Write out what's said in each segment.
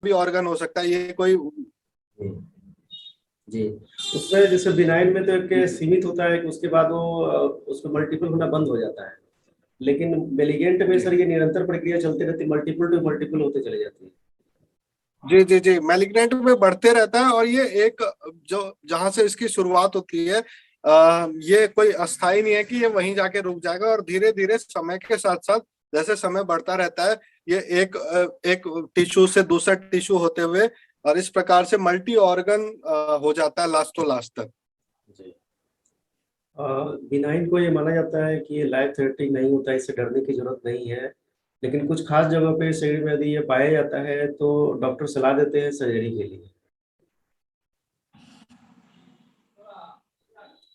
भी ऑर्गन हो सकता है, ये कोई। जी, उसमें जैसे बिनाइन में तो एक सीमित होता है कि उसके बाद वो उसको मल्टीपल होना बंद हो जाता है, लेकिन मेलिगेंट में जी सर ये निरंतर प्रक्रिया चलती रहती है, मल्टीपल टू मल्टीपल होते चले जाती है। जी जी जी, मैलिग्नेंट में बढ़ते रहता है, और ये एक जो जहां से इसकी शुरुआत होती है, ये कोई अस्थाई नहीं है कि ये वहीं जाके रुक जाएगा, और धीरे धीरे समय के साथ साथ जैसे समय बढ़ता रहता है, ये एक टिश्यू से दूसरा टिश्यू होते हुए, और इस प्रकार से मल्टी ऑर्गन हो जाता है लास्ट टू लास्ट तक। जी, बिनाइन को ये माना जाता है कि ये लाइफ थ्रेटनिंग नहीं होता है, इससे डरने की जरूरत नहीं है, लेकिन कुछ खास जगह पे शरीर में यदि ये पाया जाता है तो डॉक्टर सलाह देते हैं सर्जरी के लिए।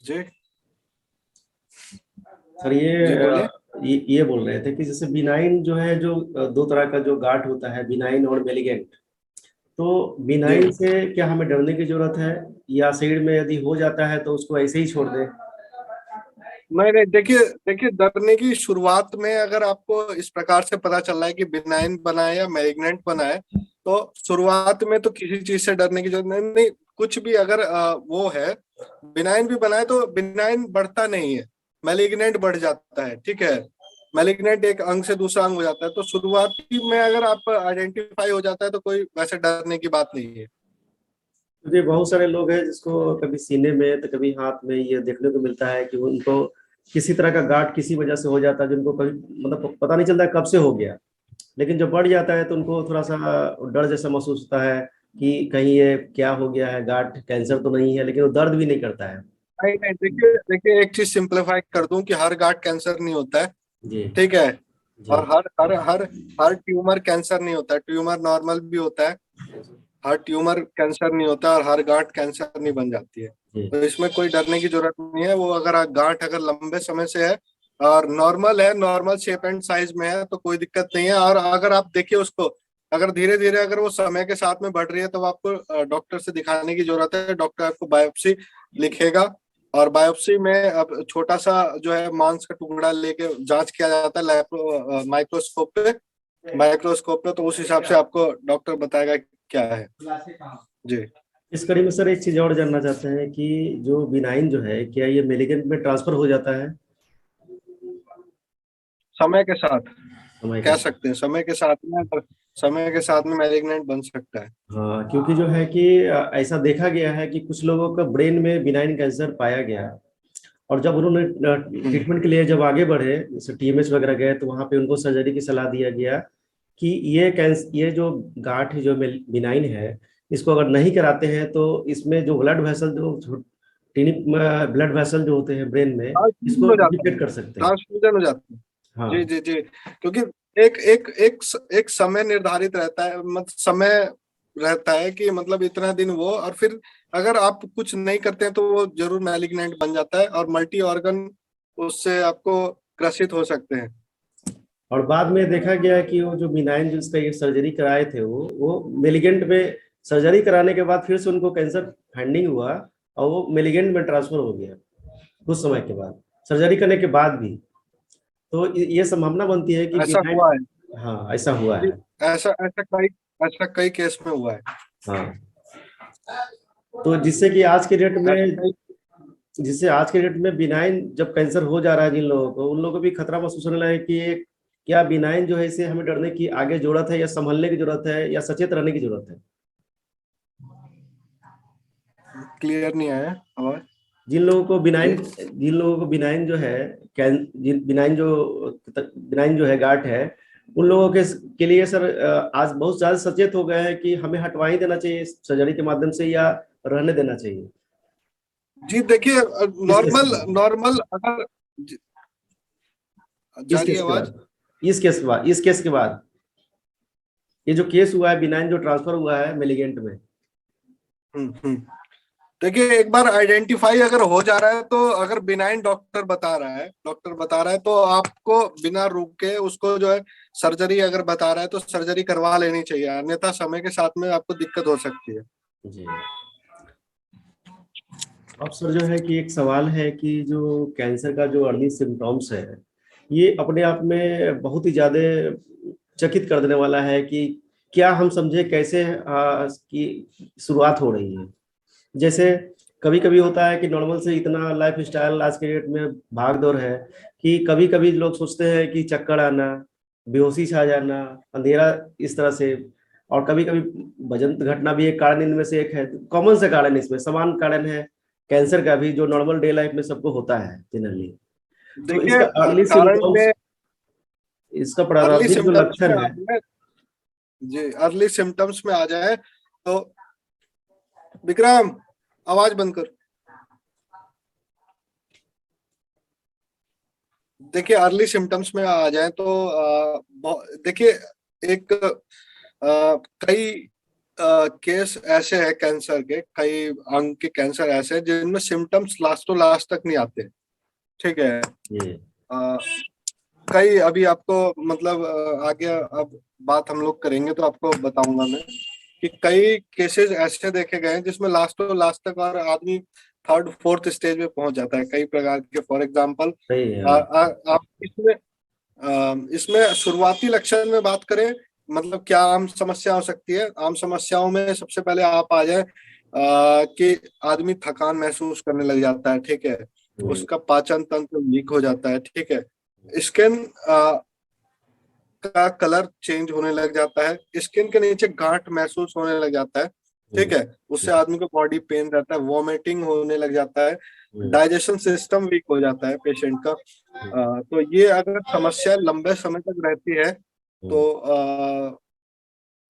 जी सर जी बोलिए। ये बोल रहे थे कि जैसे बिनाइन जो है, जो दो तरह का जो गांठ होता है, बिनाइन और मेलिगेंट, तो जी बिनाइन से क्या हमें डरने की जरूरत है, या शरीर में यदि हो जाता है तो उसको ऐसे ही छोड़ दें? नहीं नहीं, देखिए देखिए, डरने की शुरुआत में अगर आपको इस प्रकार से पता चल रहा है कि बिनाइन बना है या मैलिग्नेंट बना है, तो शुरुआत में तो किसी चीज से डरने की जरूरत नहीं, नहीं। कुछ भी अगर वो है, बिनाइन भी बना है तो बिनाइन बढ़ता नहीं है, मैलिग्नेंट बढ़ जाता है, ठीक है। मैलिग्नेंट एक अंग से दूसरा अंग हो जाता है, तो शुरुआती में अगर आप आइडेंटिफाई हो जाता है तो कोई वैसे डरने की बात नहीं है। मुझे बहुत सारे लोग हैं जिसको कभी सीने में तो कभी हाथ में ये देखने को मिलता है कि उनको किसी तरह का गांठ किसी वजह से हो जाता है, जिनको कभी मतलब पता नहीं चलता है कब से हो गया, लेकिन जब बढ़ जाता है तो उनको थोड़ा सा डर जैसा महसूस होता है कि कहीं ये क्या हो गया है, गांठ कैंसर तो नहीं है, लेकिन वो दर्द भी नहीं करता है। नहीं नहीं, देखिए देखिए, एक चीज सिंप्लीफाई कर दूं कि हर गांठ कैंसर नहीं होता है, जी। ठीक है। जी। और हर हर हर हर ट्यूमर कैंसर नहीं होता है, ट्यूमर नॉर्मल भी होता है। हर ट्यूमर कैंसर नहीं होता, और हर गांठ कैंसर नहीं बन जाती है। जी। तो इसमें कोई डरने की जरूरत नहीं है। वो अगर गांठ अगर लंबे समय से है और नॉर्मल है, नॉर्मल शेप एंड साइज में है, तो कोई दिक्कत नहीं है। और अगर आप देखिए उसको, अगर धीरे धीरे अगर वो समय के साथ में बढ़ रही है, तो आपको डॉक्टर से दिखाने की जरूरत है। डॉक्टर आपको बायोप्सी लिखेगा, और बायोप्सी में अब छोटा सा जो है मांस का टुकड़ा लेके जांच किया जाता है माइक्रोस्कोप पे, तो उस हिसाब से आपको डॉक्टर बताएगा क्या है। जी। इस कड़ी में सर एक चीज और जानना चाहते हैं कि जो बिनाइन जो है, क्या ये मेलिगेंट में ट्रांसफर हो जाता है समय के साथ समय के कह साथ? सकते हैं, समय के साथ में, समय के साथ में मैलिग्नेंट बन सकता है। हाँ, क्योंकि जो है कि ऐसा देखा गया है कि कुछ लोगों का ब्रेन में बिनाइन कैंसर पाया गया, और जब उन्होंने हम्म। ट्रीटमेंट के लिए जब आगे बढ़े, जैसे टीएमएस वगैरह गए, तो वहां पे उनको सर्जरी की सलाह दिया गया कि ये जो गांठ जो बिनाइन है, इसको अगर नहीं कराते हैं तो इसमें जो ब्लड वेसल जो टीनी ब्लड वेसल जो होते हैं ब्रेन में, ट्रांसफ्यूजन इसको हो जाता है, डिफेक्ट कर सकते हैं। ट्रांसफ्यूजन हो जाता है। जी हाँ। जी जी, क्योंकि एक एक एक एक समय निर्धारित रहता है, मतलब समय रहता है कि मतलब इतना दिन वो, और फिर अगर आप कुछ नहीं करते हैं तो वो जरूर मैलिग्नेंट बन जाता है, और मल्टी ऑर्गन उससे आपको ग्रसित हो सकते हैं। और बाद में देखा गया कि वो जो बिनाइन जिसका ये सर्जरी कराए थे, वो मेलिगेंट में सर्जरी कराने के बाद फिर से उनको कैंसर फाइंडिंग हुआ, और वो मेलिगेंट में ट्रांसफर हो गया कुछ समय के बाद, सर्जरी करने के बाद भी। तो ये संभावना बनती है कि ऐसा बिनाइन। हुआ है हाँ, ऐसा हुआ जी। है। ऐसा ऐसा कई केस में हुआ है। हाँ, तो जिससे आज के डेट में बिनाइन जब कैंसर हो जा रहा है जिन लोगों को, उन लोगों को भी खतरा महसूस होने लगा है कि क्या बिनाइन जो है इसे हमें डरने की आगे जरूरत है, या संभलने की जरूरत है, या सचेत रहने की जरूरत है? क्लियर नहीं आया आवाज। जी जिन लोगों को बिनाइन जो है, बिनाइन जो है गांठ है, उन लोगों के लिए सर आज बहुत ज्यादा सचेत हो गए हैं कि हमें हटवा ही देना चाहिए सर्जरी के माध्यम से, या रहने देना चाहिए? जी, देखिए इस केस के नॉर्मल बाद नॉर्मल अगर जा इस रही है केस के आवाज। बाद इस केस के बाद ये जो केस हुआ है बिनाइन जो ट्रांसफर हुआ है मेलिगेंट में। हम्म। देखिए, एक बार आइडेंटिफाई अगर हो जा रहा है, तो अगर बिनाइन डॉक्टर बता रहा है तो आपको बिना रुके उसको जो है सर्जरी अगर बता रहा है तो सर्जरी करवा लेनी चाहिए, अन्यथा समय के साथ में आपको दिक्कत हो सकती है। जी। अब सर जो है कि एक सवाल है कि जो कैंसर का जो अर्ली सिम्टम्स है, ये अपने आप में बहुत ही ज्यादा चकित कर देने वाला है कि क्या हम समझे कैसे की शुरुआत हो रही है। जैसे कभी कभी होता है कि नॉर्मल से इतना लाइफ स्टाइल आज के डेट में भाग दौड़ है कि कभी कभी लोग सोचते हैं कि चक्कर आना, बेहोशी छा जाना, अंधेरा, इस तरह से। और कभी कभी वजन घटना भी एक कारण इनमें से एक है, कॉमन से कारण इसमें समान कारण है कैंसर का भी, जो नॉर्मल डे लाइफ में सबको होता है जनरली। तो देखिए इसका अर्ली कारण सिम्टम्स, में इसका अर्ली प्रारंभिक जो सिम्टम्स में लक्षण आ है। जाए, जी अर्ली सिम्टम्स में आ जाए तो विक्रम आवाज बंद कर। देखिए अर्ली सिम्टम्स में आ जाए तो देखिए एक कई केस ऐसे हैं कैंसर के, कई अंग के कैंसर ऐसे हैं जिनमें सिम्टम्स लास्ट तो लास्ट तक नहीं आते, ठीक है। अ, कई अभी आपको मतलब आगे अब बात हम लोग करेंगे तो आपको बताऊंगा मैं कि कई केसेस ऐसे देखे गए हैं जिसमें लास्ट तो लास्ट तक और आदमी थर्ड फोर्थ स्टेज में पहुंच जाता है कई प्रकार के। फॉर एग्जांपल सही है। आप इसमें शुरुआती लक्षण में बात करें, मतलब क्या आम समस्या हो सकती है। आम समस्याओं में सबसे पहले आप आ जाए कि आदमी थकान महसूस करने लग जाता है, ठीक है। उसका पाचन तंत्र वीक हो जाता है, ठीक है। स्किन का कलर चेंज होने लग जाता है, स्किन के नीचे गांठ महसूस होने लग जाता है, ठीक है। उससे आदमी को बॉडी पेन रहता है, वॉमिटिंग होने लग जाता है, डाइजेशन सिस्टम वीक हो जाता है पेशेंट का। तो ये अगर समस्या लंबे समय तक रहती है तो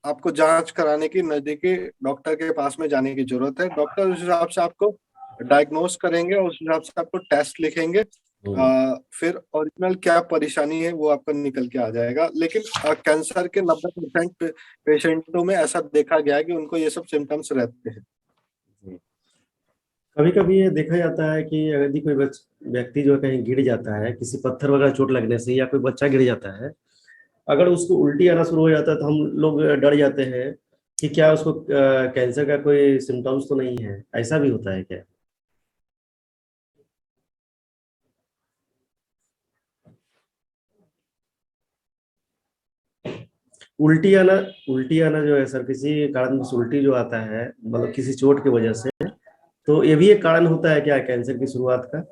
आपको जांच कराने की, नजदीकी डॉक्टर के पास में जाने की जरूरत है। डॉक्टर उस हिसाब से आपको डायग्नोस करेंगे, उस हिसाब से आपको टेस्ट लिखेंगे। फिर ओरिजिनल क्या परेशानी है वो आपका निकल के आ जाएगा। लेकिन कैंसर के 90% पेशेंटों में ऐसा देखा गया है कि उनको ये सब सिम्टम्स रहते हैं। कभी कभी ये देखा जाता है कि यदि कोई व्यक्ति जो है कहीं गिर जाता है, किसी पत्थर वगैरह चोट लगने से, या कोई बच्चा गिर जाता है, अगर उसको उल्टी आना शुरू हो जाता है तो हम लोग डर जाते हैं कि क्या उसको कैंसर का कोई सिम्टम्स तो नहीं है। ऐसा भी होता है क्या? उल्टी आना, उल्टी आना जो है सर, किसी कारण से उल्टी जो आता है, मतलब किसी चोट की वजह से, तो ये भी एक कारण होता है क्या कैंसर की शुरुआत का?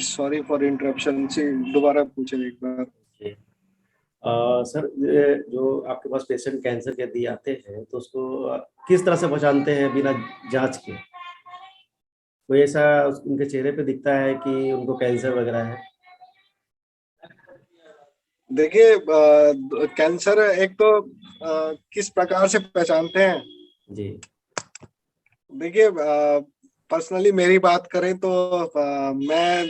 सॉरी फॉर इंटरप्शन, से दोबारा पूछे एक बार। सर, ये जो आपके पास पेशेंट कैंसर के यदि आते हैं तो उसको किस तरह से पहचानते हैं बिना जांच के? कोई ऐसा उनके चेहरे पे दिखता है कि उनको कैंसर वगैरह है? देखिए कैंसर एक तो किस प्रकार से पहचानते हैं। जी। देखिए पर्सनली मेरी बात करें तो मैं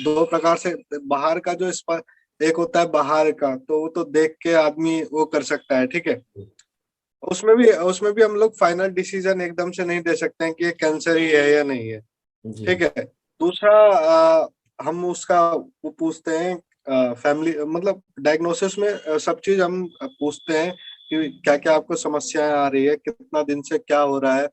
दो प्रकार से, बाहर का जो एक होता है बाहर का, तो वो तो देख के आदमी वो कर सकता है, ठीक है। उसमें भी हम लोग फाइनल डिसीजन एकदम से नहीं दे सकते हैं कि ये कैंसर ही है या नहीं है, जी। ठीक है। दूसरा हम उसका वो पूछते हैं फैमिली, मतलब डायग्नोसिस में सब चीज हम पूछते हैं कि क्या क्या आपको समस्याएं आ रही है, कितना दिन से क्या हो रहा है।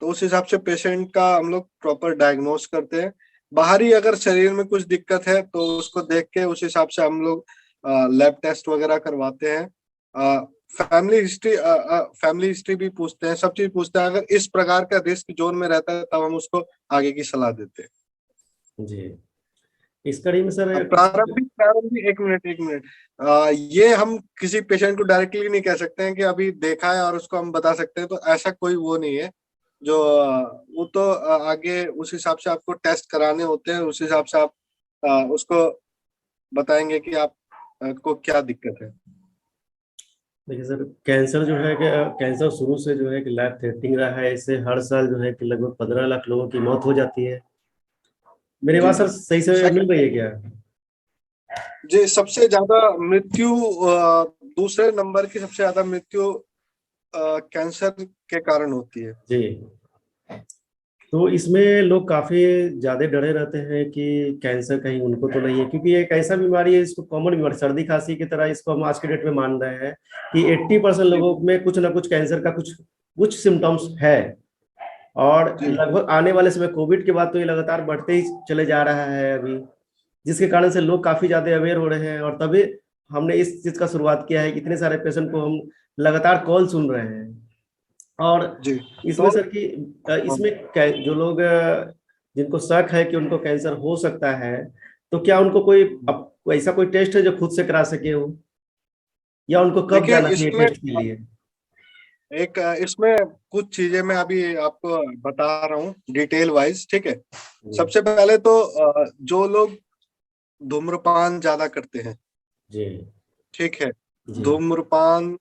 तो उस हिसाब से पेशेंट का हम लोग प्रॉपर डायग्नोस करते हैं। बाहरी अगर शरीर में कुछ दिक्कत है तो उसको देख के उस हिसाब से हम लोग लैब टेस्ट वगैरह करवाते हैं। फैमिली हिस्ट्री भी पूछते हैं, सब चीज पूछते हैं। अगर इस प्रकार का रिस्क जोन में रहता है तब हम उसको आगे की सलाह देते हैं। जी। इस कड़ी में सर अब किसी। प्रारंभिक एक मिनट ये हम किसी पेशेंट को डायरेक्टली नहीं कह सकते हैं कि अभी देखा है और उसको हम बता सकते हैं, तो ऐसा कोई वो नहीं है जो वो तो आगे उस हिसाब से आपको टेस्ट कराने होते हैं, उस हिसाब से आप उसको बताएंगे कि आप को क्या दिक्कत है। देखिए सर, कैंसर जो है कि कैंसर शुरू से जो है कि लाइफ थ्रेटनिंग रहा है। इससे हर साल जो है कि लगभग 15 लाख लोगों की मौत हो जाती है। मेरी जी बात सर सही से मिल रही है क्या? जी, सबसे ज्यादा मृत्यु दूसरे नंबर की सबसे ज्यादा मृत्यु कैंसर के कारण होती है। जी। तो इसमें लोग काफी ज्यादा डरे रहते हैं कि कैंसर कहीं उनको तो नहीं है, क्योंकि एक ऐसा बीमारी है, इसको कॉमन बीमारी सर्दी खांसी की तरह इसको हम आज के डेट में मान रहे हैं कि 80% जी लोगों में कुछ ना कुछ कैंसर का कुछ कुछ सिम्टम्स है। और जी लगभग आने वाले समय कोविड के बाद तो ये लगातार बढ़ते ही चले जा रहा है अभी, जिसके कारण से लोग काफी ज्यादा अवेयर हो रहे हैं। और तभी हमने इस चीज का शुरुआत किया है कि इतने सारे पेशेंट को हम लगातार कॉल सुन रहे हैं। और जी। इसमें तो सर कि इसमें जो लोग जिनको शक है कि उनको कैंसर हो सकता है, तो क्या उनको कोई ऐसा कोई टेस्ट है जो खुद से करा सके हो, या उनको कब देखिए जाना चाहिए इसमें टेस्ट के लिए? इसमें कुछ चीजें मैं अभी आपको बता रहा हूँ डिटेल वाइज, ठीक है। जी सबसे पहले तो जो लोग धूम्रपान ज्यादा करते हैं, जी ठीक है, जी धूम्रपान,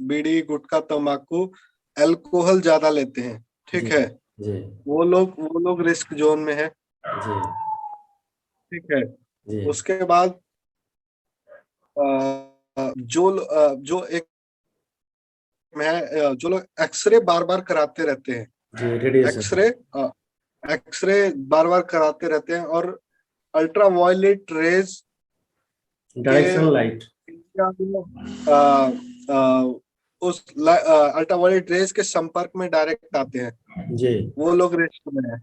बीड़ी, गुटखा, तंबाकू, अल्कोहल ज्यादा लेते हैं, जी ठीक है, जी वो लोग रिस्क जोन में है, जी ठीक है। जी उसके बाद जो एक में है, जो लोग एक्सरे बार बार कराते रहते हैं, जी रेडिएशन। एक्सरे एक्सरे बार बार कराते रहते हैं, और अल्ट्रा वायलेट रेज के डायरेक्शन लाइट। इंडिया में उस अल्ट्रा वायलेट रेज के संपर्क में डायरेक्ट आते हैं, जी वो लोग रिस्क में है।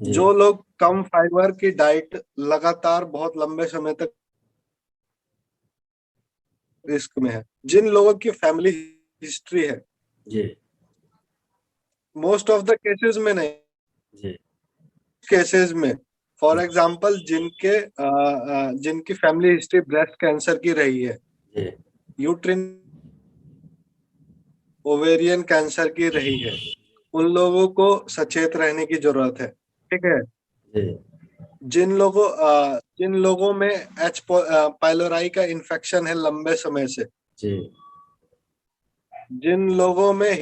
जी जो लोग कम फाइबर की डाइट लगातार बहुत लंबे समय तक रिस्क में है। जिन लोगों की फैमिली हिस्ट्री है, जी मोस्ट ऑफ द केसेस में नहीं, जी केसेस में, फॉर एग्जांपल जिनकी फैमिली हिस्ट्री ब्रेस्ट कैंसर की रही है, जी यूट्रिन ओवेरियन कैंसर की रही है, उन लोगों को सचेत रहने की जरूरत है, ठीक है। जी जिन लोगों में एच पाइलोराई का इन्फेक्शन है लंबे समय से, जी जिन लोगों में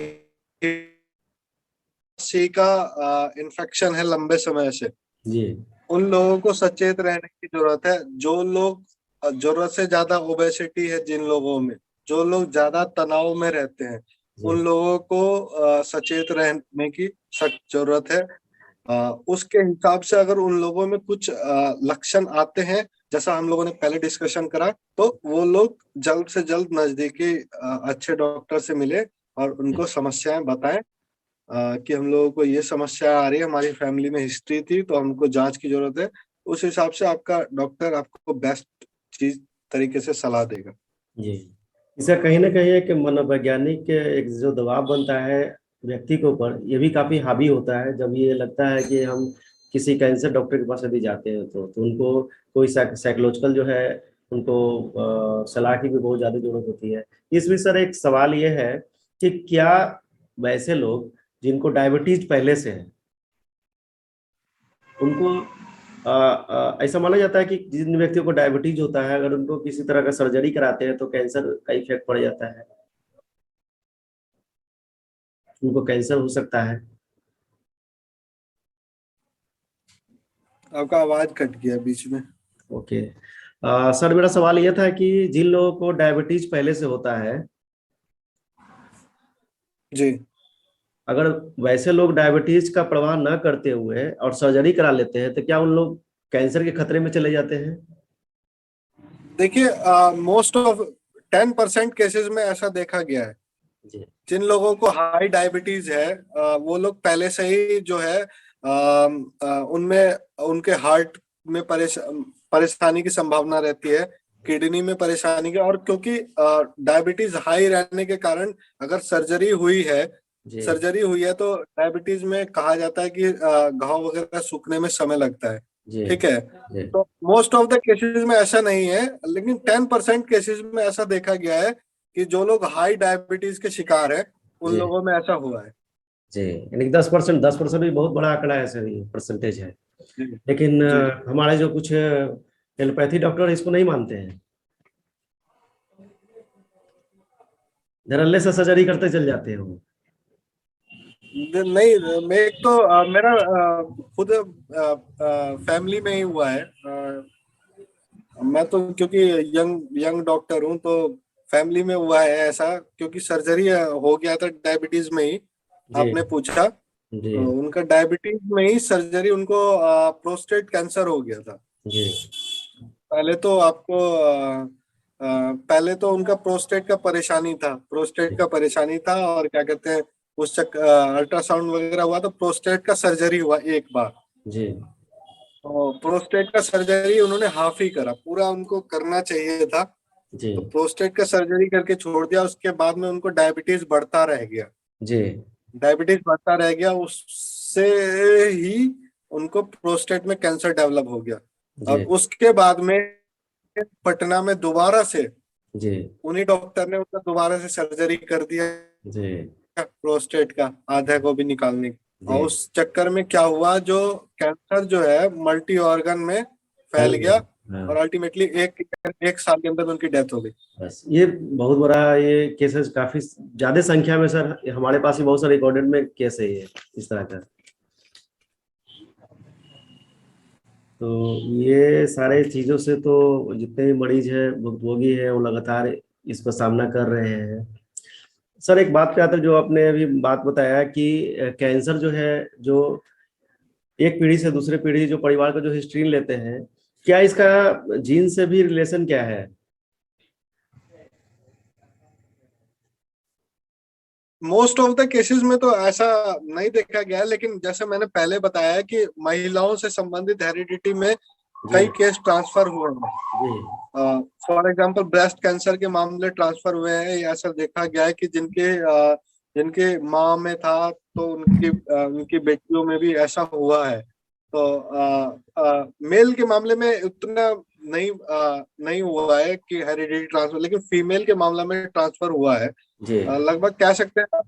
सी का इन्फेक्शन है लंबे समय से, जी उन लोगों को सचेत रहने की जरूरत है। जो लोग जरूरत से ज्यादा ओबेसिटी है जिन लोगों में, जो लोग ज्यादा तनाव में रहते हैं, जी उन लोगों को सचेत रहने की सख्त जरूरत है। उसके हिसाब से अगर उन लोगों में कुछ लक्षण आते हैं, जैसा हम लोगों ने पहले डिस्कशन करा, तो वो लोग जल्द से जल्द नजदीकी अच्छे डॉक्टर से मिले और उनको समस्याएं बताएं, कि हम लोगों को ये समस्या आ रही है, हमारी फैमिली में हिस्ट्री थी, तो हमको जांच की जरूरत है। उस हिसाब से आपका डॉक्टर आपको बेस्ट चीज तरीके से सलाह देगा। जी। इसका कहीं ना कहीं एक मनोवैज्ञानिक एक जो दबाव बनता है व्यक्ति के ऊपर, ये भी काफी हावी होता है। जब ये लगता है कि हम किसी कैंसर डॉक्टर के पास यदि जाते हैं तो उनको कोई साइकोलॉजिकल जो है उनको सलाह की भी बहुत ज्यादा जरूरत होती है। इसमें सर एक सवाल ये है कि क्या वैसे लोग जिनको डायबिटीज पहले से है उनको ऐसा माना जाता है कि जिन व्यक्तियों को डायबिटीज होता है अगर उनको किसी तरह का सर्जरी कराते हैं तो कैंसर का इफेक्ट पड़ जाता है, उनको कैंसर हो सकता है? आपका आवाज कट गया बीच में। ओके। सर मेरा सवाल ये था कि जिन लोगों को डायबिटीज पहले से होता है, जी अगर वैसे लोग डायबिटीज का प्रवाह न करते हुए और सर्जरी करा लेते हैं तो क्या उन लोग कैंसर के खतरे में चले जाते हैं? देखिए, मोस्ट ऑफ 10% केसेस में ऐसा देखा गया है। जी जिन लोगों को हाई डायबिटीज है, वो लोग पहले से ही जो है उनमें उनके हार्ट में परेशानी की संभावना रहती है, किडनी में परेशानी की, और क्योंकि डायबिटीज हाई रहने के कारण अगर जी सर्जरी हुई है तो डायबिटीज में कहा जाता है कि घाव वगैरह सूखने में समय लगता है, जी ठीक है। जी तो मोस्ट ऑफ द केसेस में ऐसा नहीं है, लेकिन 10% केसेस में ऐसा देखा गया है कि जो लोग हाई डायबिटीज के शिकार है, उन जी लोगों में ऐसा हुआ है। जी। यानी 10%, 10% भी बहुत बड़ा आंकड़ा है सर, ये परसेंटेज है। जी लेकिन जी। हमारे जो कुछ एलोपैथी डॉक्टर इसको नहीं मानते हैं, धड़ल्ले से सर्जरी करते चल जाते हैं वो। नहीं, मैं एक तो मेरा खुद फैमिली में ही हुआ है। मैं तो क्योंकि यंग यंग डॉक्टर हूँ, तो फैमिली में हुआ है ऐसा, क्योंकि सर्जरी हो गया था डायबिटीज में ही, जी आपने पूछा। जी तो उनका डायबिटीज में ही सर्जरी, उनको प्रोस्टेट कैंसर हो गया था। जी पहले तो आपको पहले तो उनका प्रोस्टेट का परेशानी था, और क्या कहते हैं, उस चक अल्ट्रासाउंड वगैरह हुआ तो प्रोस्टेट का सर्जरी हुआ एक बार। जी तो प्रोस्टेट का सर्जरी उन्होंने हाफ ही करा, पूरा उनको करना चाहिए था। जी तो प्रोस्टेट का सर्जरी करके छोड़ दिया, उसके बाद में उनको डायबिटीज बढ़ता रह गया। जी डायबिटीज बढ़ता रह गया, उससे ही उनको प्रोस्टेट में कैंसर डेवलप हो गया। और जी उसके बाद में पटना में दोबारा से जी उन्हीं डॉक्टर ने उनका दोबारा से सर्जरी कर दिया जी प्रोस्टेट का आधा को भी निकालने की। जी और उस चक्कर में क्या हुआ, जो कैंसर जो है मल्टी ऑर्गन में फैल फैल गया। गया, हाँ, और अल्टीमेटली एक साल के अंदर उनकी डेथ हो गई। बस ये बहुत बड़ा ये केसेस काफी ज्यादा संख्या में सर, हमारे पास भी बहुत सारे रिकॉर्डेड में केस है ये इस तरह का। तो ये सारे चीजों से तो जितने भी मरीज है, भुक्तभोगी है, वो लगातार इसका सामना कर रहे हैं। सर एक बात पे आते हैं, जो आपने अभी बात बताया कि कैंसर जो है, जो एक पीढ़ी से दूसरे पीढ़ी जो परिवार का जो हिस्ट्री लेते हैं, क्या इसका जीन से भी रिलेशन क्या है? मोस्ट ऑफ द केसेस में तो ऐसा नहीं देखा गया है, लेकिन जैसे मैंने पहले बताया है कि महिलाओं से संबंधित हेरिडिटी में जी कई केस ट्रांसफर हुए हैं। जी फॉर एग्जांपल ब्रेस्ट कैंसर के मामले ट्रांसफर हुए हैं। ऐसा देखा गया है कि जिनके माँ में था तो उनकी बेटियों में भी ऐसा हुआ है। तो मेल के मामले में उतना नहीं हुआ है कि हेरिडिटी ट्रांसफर, लेकिन फीमेल के मामला में ट्रांसफर हुआ है। जी लगभग कह सकते हैं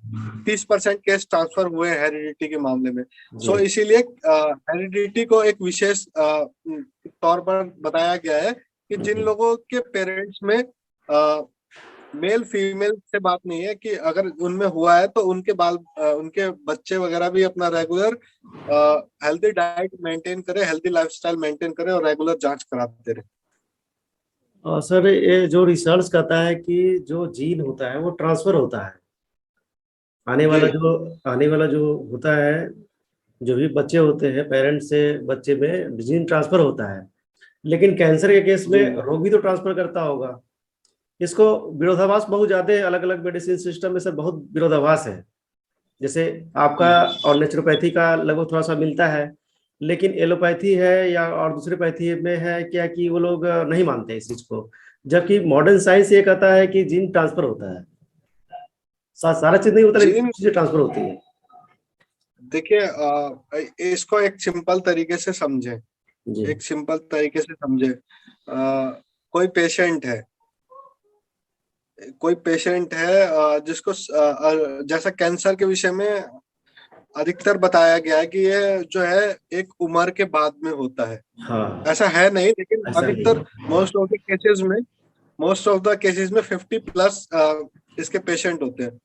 30% केस ट्रांसफर हुए हैं हेरिडिटी के मामले में। सो जी इसीलिए हेरिडिटी को एक विशेष तौर पर बताया गया है कि जिन जी लोगों के पेरेंट्स में मेल फीमेल से बात नहीं है, कि अगर उनमें हुआ है तो उनके बच्चे वगैरह भी अपना रेगुलर हेल्दी डाइट मेंटेन करे, हेल्दी लाइफस्टाइल मेंटेन करे, और रेगुलर जांच कराते रहे। और सर ये जो रिसर्च कहता है कि जो जीन होता है वो ट्रांसफर होता है, आने जी वाला जो आने वाला जो होता है, जो भी बच्चे होते हैं पेरेंट्स से बच्चे में जीन ट्रांसफर होता है। लेकिन कैंसर के केस में जी रोग भी तो ट्रांसफर करता होगा। इसको विरोधाभास बहुत ज्यादा, अलग अलग मेडिसिन सिस्टम में सर बहुत विरोधाभास है। जैसे आपका और नेचुरोपैथी का लगभग थोड़ा सा मिलता है, लेकिन एलोपैथी है या और दूसरे पैथी में है क्या कि वो लोग नहीं मानते इस चीज को। जबकि मॉडर्न साइंस ये कहता है कि जीन ट्रांसफर होता है, सारा चीज नहीं होता लेकिन जी। कुछ चीजें ट्रांसफर होती है। देखिए, इसको एक सिंपल तरीके से समझें। जी एक सिंपल तरीके से समझे, कोई पेशेंट है, जिसको जैसा कैंसर के विषय में अधिकतर बताया गया है कि ये जो है एक उम्र के बाद में होता है। हाँ, ऐसा है नहीं, लेकिन ऐसा नहीं अधिकतर है। मोस्ट ऑफ द केसेस में 50+ इसके पेशेंट होते हैं।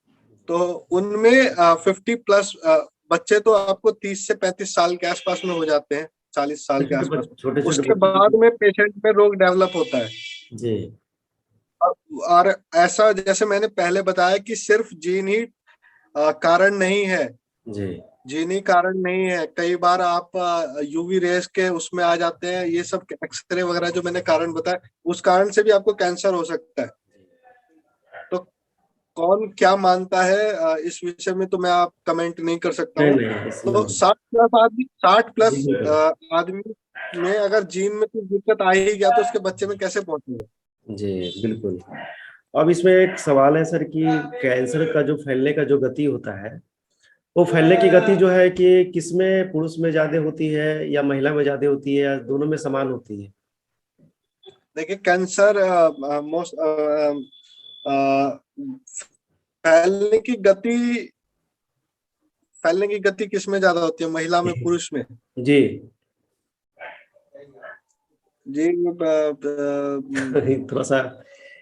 तो उनमें 50+ बच्चे तो आपको 30 से 35 साल के आसपास में हो जाते हैं, 40 साल के आसपास। छोटे छोटे उसके बच्चे बाद में पेशेंट में रोग डेवलप होता है। जी और ऐसा जैसे मैंने पहले बताया कि सिर्फ जीन ही कारण नहीं है। जी जीन ही कारण नहीं है, कई बार आप यूवी रेस के उसमें आ जाते हैं, ये सब एक्सरे वगैरह जो मैंने कारण बताया, उस कारण से भी आपको कैंसर हो सकता है। तो कौन क्या मानता है इस विषय में तो मैं आप कमेंट नहीं कर सकता नहीं हूँ। नहीं इसमें तो नहीं। 60+ जी आदमी में अगर जीन में कुछ दिक्कत आ ही गया तो उसके बच्चे में कैसे पहुंचेगा। जी बिल्कुल। अब इसमें एक सवाल है सर कि कैंसर का जो फैलने का जो गति होता है, वो फैलने की गति जो है कि किसमें, पुरुष में ज्यादा होती है या महिला में ज्यादा होती है या दोनों में समान होती है? देखिए, कैंसर मोस्ट फैलने की गति फैलने की गति किसमें ज्यादा होती है, महिला में पुरुष में? जी जी थोड़ा सा।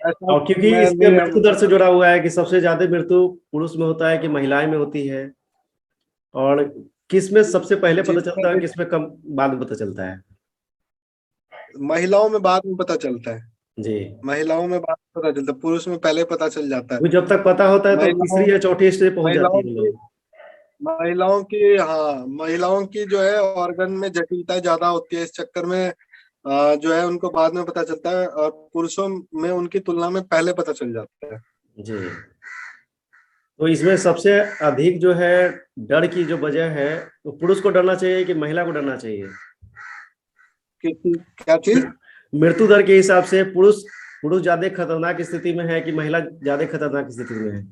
ऐसा और क्योंकि मैं इसमें नहीं मृत्यु दर से जुड़ा हुआ है कि सबसे ज्यादा मृत्यु पुरुष में होता है कि महिलाएं में होती है, और किस में सबसे पहले जी पता चलता है, किस में कम बाद में पता चलता है? महिलाओं में बाद में पता चलता है। जी, महिलाओं में बाद में पता चलता है, पुरुष में पहले पता चल जाता है। वो जब तक पता होता है तो महिलाओं तीसरी या चौथी स्टेज पहुंच जाती महिलाओं है की लोग। महिलाओं की, हाँ महिलाओं की जो है ऑर्गन में जटिलता ज्यादा होती है, इस चक्कर में जो है उनको बाद में पता चलता है, और पुरुषों में उनकी तुलना में पहले पता चल जाता है। जी। तो इसमें सबसे अधिक जो है डर की जो वजह है, तो पुरुष को डरना चाहिए कि महिला को डरना चाहिए? क्या चीज? मृत्यु दर के हिसाब से पुरुष पुरुष ज्यादा खतरनाक स्थिति में है कि महिला ज्यादा खतरनाक स्थिति में है?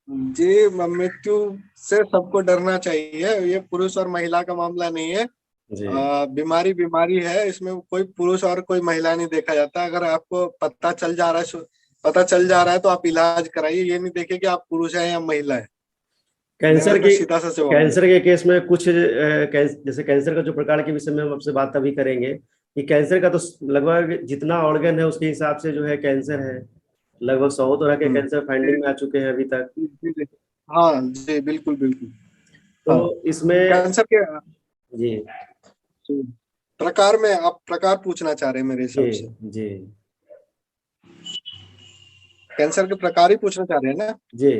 जी, मृत्यु से सबको डरना चाहिए, ये पुरुष और महिला का मामला नहीं है। जी। बीमारी बीमारी है, इसमें कोई पुरुष और कोई महिला नहीं देखा जाता। अगर आपको पता चल जा रहा है तो आप इलाज कराइए, ये नहीं देखे कि आप पुरुष हैं या महिला है। मेरा कैंसर तो की सीधा सा जवाब है। कैंसर के केस में कुछ जैसे कैंसर का जो प्रकार के विषय में हम आपसे बात अभी करेंगे कि कैंसर का तो लगभग जितना ऑर्गन है उसके हिसाब से जो है कैंसर है, लगभग 100 तरह के कैंसर जी, फाइंडिंग में आ चुके हैं अभी तक। जी, जी। हाँ जी, बिल्कुल बिल्कुल। तो हाँ, इसमें कैंसर के जी प्रकार में आप प्रकार पूछना चाह रहे हैं मेरे जी हिसाब से। जी कैंसर के प्रकार ही पूछना चाह रहे हैं ना? जी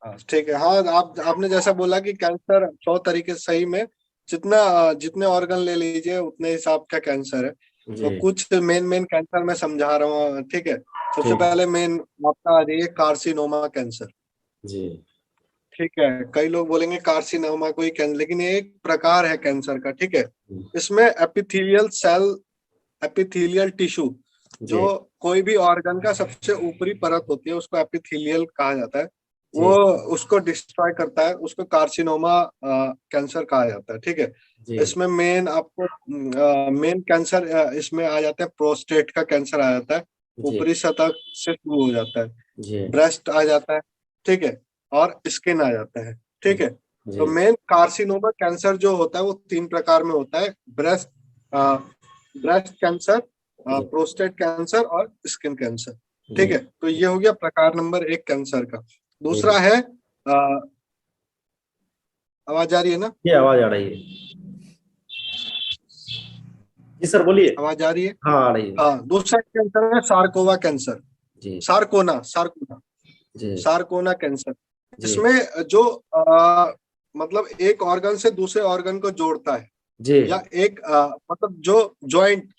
हाँ ठीक है। हाँ, आपने जैसा बोला कि कैंसर 100 तरीके से, सही में जितने ऑर्गन ले लीजिए उतने हिसाब का कैंसर है। तो जी कुछ मेन मेन कैंसर मैं समझा रहा हूँ, ठीक है। सबसे ठीक पहले मेन आपका आ जाइए कार्सिनोमा कैंसर। जी ठीक है, कई लोग बोलेंगे कार्सिनोमा कोई कैंसर, लेकिन ये एक प्रकार है कैंसर का, ठीक है। इसमें एपिथेलियल टिश्यू, जो जी कोई भी ऑर्गन का सबसे ऊपरी परत होती है उसको एपिथेलियल कहा जाता है, वो जी उसको डिस्ट्रॉय करता है, उसको कार्सिनोमा कैंसर कहा जाता है, ठीक है। जी इसमें मेन कैंसर इसमें आ जाता है, प्रोस्टेट का कैंसर आ जाता है, जी ऊपरी सतह से शुरू हो जाता है। जी ब्रेस्ट आ जाता है, ठीक है, और स्किन आ जाता है, ठीक है। जी तो मेन कार्सिनोमा कैंसर जो होता है वो 3 प्रकार में होता है: ब्रेस्ट ब्रेस्ट कैंसर, जी प्रोस्टेट कैंसर और स्किन कैंसर, ठीक जी है। तो ये हो गया प्रकार नंबर 1 कैंसर का। दूसरा जी है आवाज आ रही है ना? ये आवाज आ रही है। जी सर बोलिए। आवाज आ रही है। हाँ आ रही है। हाँ, दूसरा कैंसर है सार्कोवा कैंसर। जी सार्कोना सार्कोना जी सार्कोना कैंसर। जी इसमें जो मतलब एक ऑर्गन से दूसरे ऑर्गन को जोड़ता है, जी या एक मतलब जो जॉइंट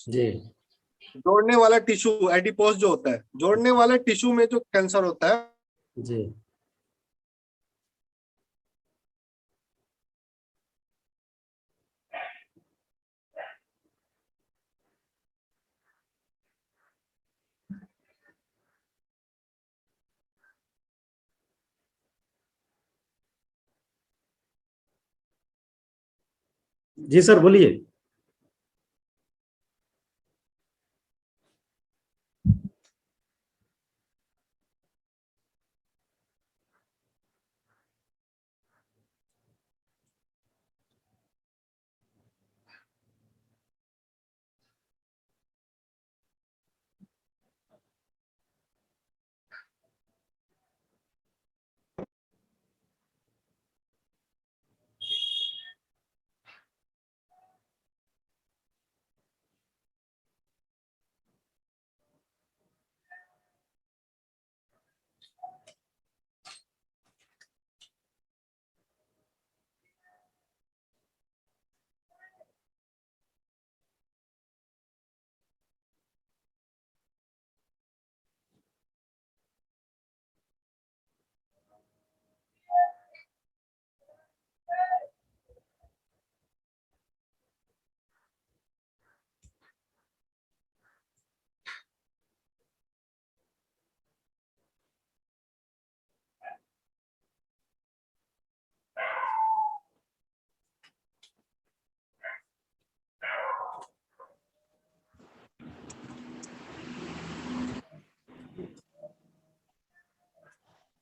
जी जोड़ने वाला टिश्यू, एडिपोज जो होता है, जोड़ने वाले टिश्यू में जो कैंसर होता है। जी जी सर बोलिए।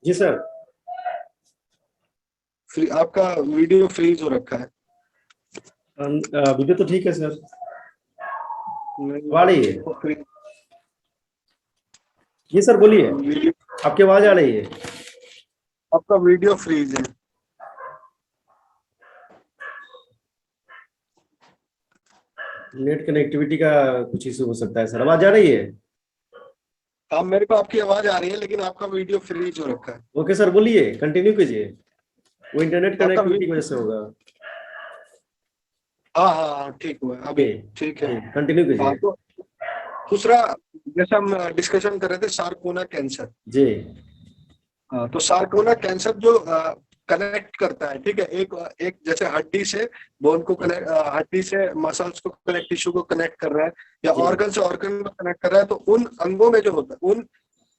जी सर। आपका वीडियो फ्रीज हो रखा है। वीडियो तो ठीक है सर। नहीं, अब आ रही है? वो फ्रीज जी सर बोलिए। वीडियो, आपकी आवाज आ रही है? आपका वीडियो फ्रीज है। नेट कनेक्टिविटी का कुछ इशू हो सकता है सर। आवाज आ रही है? मेरे को आपकी आवाज आ रही है, लेकिन आपका वीडियो फ्रीज हो रखा है। ओके सर बोलिए, कंटिन्यू कीजिए। वो इंटरनेट हाँ तो कनेक्टिविटी की वजह से होगा। हाँ हाँ हाँ, ठीक हुआ है अभी। जी ठीक है। जी, कंटिन्यू हाँ कीजिए। तो दूसरा, जैसे हम डिस्कशन कर रहे थे सार्कोना कैंसर। जी हाँ तो सार्कोना कैंसर जो कनेक्ट करता है, ठीक है, एक एक जैसे हड्डी से बोन को कनेक्ट, हड्डी से मसल्स को कनेक्ट, टिश्यू को कनेक्ट कर रहा है, या जी ऑर्गन से ऑर्गन को कनेक्ट कर रहा है, तो उन अंगों में जो होता है,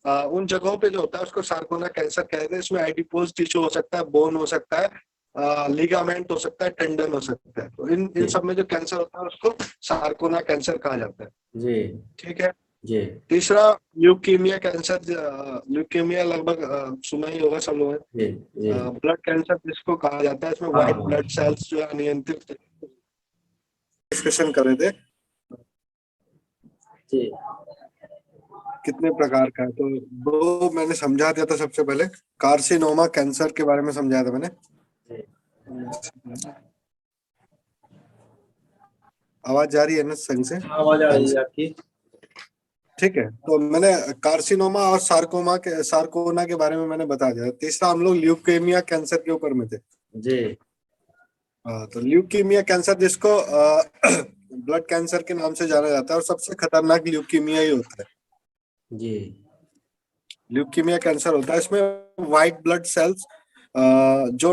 उन जगहों पे जो होता है उसको सार्कोना कैंसर कहते हैं। इसमें एडिपोज टिश्यू हो सकता है, बोन हो सकता है, लिगामेंट हो सकता है, टेंडन हो सकता है। तो इन इन जी सब में जो कैंसर होता है उसको सार्कोना कैंसर कहा जाता है। जी ठीक है। जी तीसरा, ल्यूकीमिया कैंसर। ल्यूकीमिया लगभग सुना ही होगा सब लोगों जी जी। ने। ब्लड कैंसर जिसको कहा जाता है, इसमें हाँ व्हाइट हाँ ब्लड सेल्स जो है अनियंत्रित, डिस्कशन कर रहे थे जी कितने प्रकार का है। तो दो मैंने समझा दिया था सबसे पहले, कार्सिनोमा कैंसर के बारे में समझाया था मैंने। जी। आवाज जा रही है ना संग से? हाँ, आवाज आ ढंग रही है से? आपकी। ठीक है, तो मैंने कार्सिनोमा और सार्कोना के बारे में मैंने बता दिया। तीसरा हम लोग ल्यूकेमिया कैंसर के ऊपर में थे। जी हाँ तो ल्यूकीमिया कैंसर जिसको ब्लड कैंसर के नाम से जाना जाता है, और सबसे खतरनाक ल्यूकीमिया ही होता है। जी ल्यूकीमिया कैंसर होता है, इसमें व्हाइट ब्लड सेल्स, जो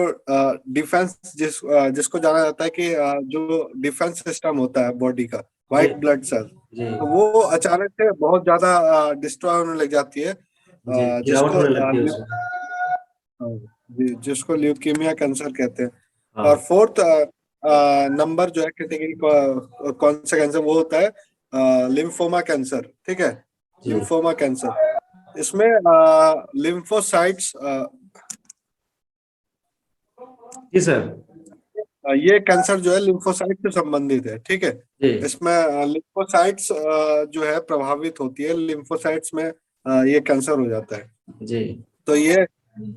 डिफेंस जिसको जाना जाता है कि जो डिफेंस सिस्टम होता है बॉडी का, जी व्हाइट ब्लड सेल, जी तो वो अचानक से बहुत ज्यादा डिस्ट्रॉय होने लग जाती है, जी, गिरावट जिसको होने लगती है उसमें। जिसको ल्यूकीमिया कैंसर कहते हैं। और हाँ फोर्थ नंबर जो है कैटेगरी कौन सा कैंसर, वो होता है लिम्फोमा कैंसर। ठीक है, जी लिम्फोमा कैंसर, इसमें लिम्फोसाइट्स, जी सर। ये कैंसर जो है लिम्फोसाइट से संबंधित है। ठीक है, जी इसमें लिम्फोसाइट्स जो है प्रभावित होती है, लिम्फोसाइट्स में ये कैंसर हो जाता है। जी तो ये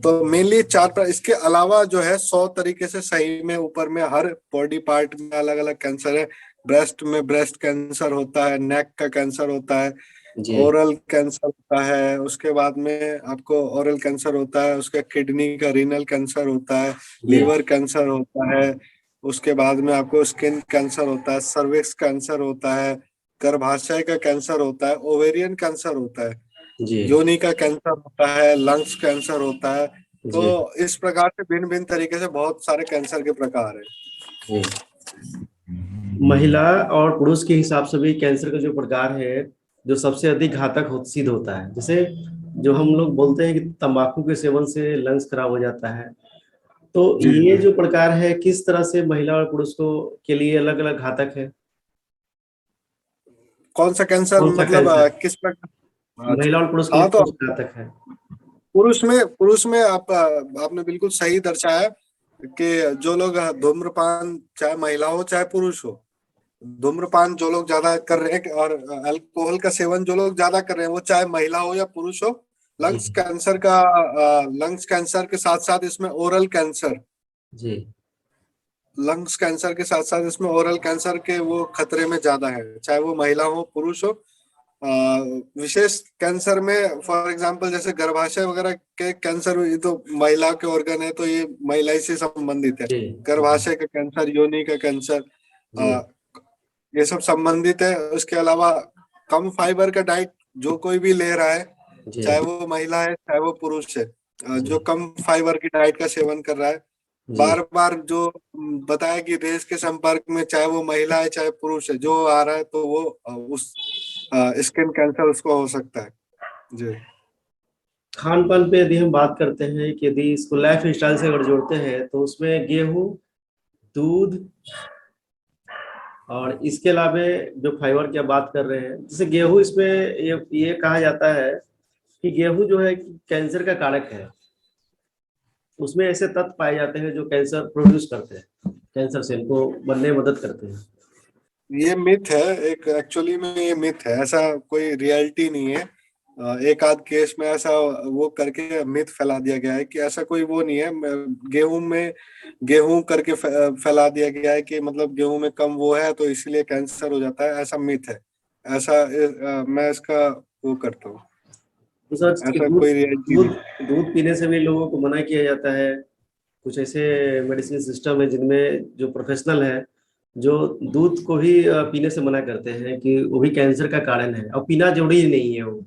तो मेनली इसके अलावा जो है 100 तरीके से सही में ऊपर में हर बॉडी पार्ट में अलग अलग कैंसर है। ब्रेस्ट में ब्रेस्ट कैंसर होता है, नेक का कैंसर होता है, जी ओरल कैंसर होता है, उसके बाद में आपको ओरल कैंसर होता है, उसका किडनी का रीनल कैंसर होता है, जी लीवर कैंसर होता है, उसके बाद में आपको स्किन कैंसर होता है, सर्विक्स कैंसर होता है, गर्भाशय का कैंसर होता है, ओवेरियन कैंसर होता है, जी योनि का कैंसर होता है, लंग्स कैंसर होता है। तो जी इस प्रकार से भिन्न भिन्न तरीके से बहुत सारे कैंसर के प्रकार है। जी। महिला और पुरुष के हिसाब से भी कैंसर का जो प्रकार है, जो सबसे अधिक घातक सिद्ध होता है, जैसे जो हम लोग बोलते हैं कि तंबाकू के सेवन से लंग्स खराब हो जाता है, तो जी ये जी। जो प्रकार है किस तरह से महिला और पुरुष को के लिए अलग अलग घातक है? कौन सा कैंसर कौन सा मतलब कैंसर किस प्रकार? अच्छा। महिला और पुरुष के लिए हाँ कौन तो सा घातक है? पुरुष में आपने बिल्कुल सही दर्शाया कि जो लोग धूम्रपान, चाहे महिला हो चाहे पुरुष हो, धूम्रपान जो लोग ज्यादा कर रहे हैं और अल्कोहल का सेवन जो लोग ज्यादा कर रहे हैं, वो चाहे महिला हो या पुरुष हो, जी लंग्स कैंसर के साथ साथ इसमें ओरल कैंसर, जी लंग्स कैंसर के साथ साथ इसमें ओरल कैंसर के वो खतरे में ज्यादा है, चाहे वो महिला हो पुरुष हो। अ, विशेष कैंसर में फॉर एग्जांपल जैसे गर्भाशय वगैरह के कैंसर, ये तो महिला के ऑर्गन है, तो ये महिला ही से संबंधित है। जी जी गर्भाशय का कैंसर, योनि का कैंसर, जी ये सब संबंधित है। उसके अलावा कम फाइबर का डाइट जो कोई भी ले रहा है, जी चाहे वो महिला है चाहे वो पुरुष है, जी जो कम फाइबर की डाइट का सेवन कर रहा है, जी बार बार जो बताया कि रेस के संपर्क में, चाहे वो महिला है चाहे पुरुष है, जो आ रहा है तो वो उस स्किन कैंसर उसको हो सकता है। जी खान पान पे यदि हम बात करते हैं कि यदि इसको लाइफ स्टाइल से अगर जोड़ते हैं तो उसमें गेहूं, दूध और इसके अलावा जो फाइबर की आप बात कर रहे हैं, जैसे गेहूं, इसमें ये कहा जाता है कि गेहूं जो है कैंसर का कारक है। उसमें ऐसे तत्व पाए जाते हैं जो कैंसर प्रोड्यूस करते हैं, कैंसर सेल को बनने में मदद करते हैं। ये मिथ है, एक एक्चुअली में ये मिथ है, ऐसा कोई रियलिटी नहीं है। एक आध केस में ऐसा वो करके मिथ फैला दिया गया है कि ऐसा कोई वो नहीं है। गेहूं करके फैला दिया गया है कि मतलब गेहूं में कम वो है तो इसलिए कैंसर हो जाता है, ऐसा मिथ है। ऐसा मैं इसका वो करता हूँ, दूसरा चीज़ कि ऐसा दूध कोई रियलिटी दूध नहीं। दूध पीने से भी लोगों को मना किया जाता है। कुछ ऐसे मेडिसिन सिस्टम है जिनमें जो प्रोफेशनल है, जो दूध को भी पीने से मना करते हैं कि वो भी कैंसर का कारण है, और पीना जरूरी ही नहीं है वो।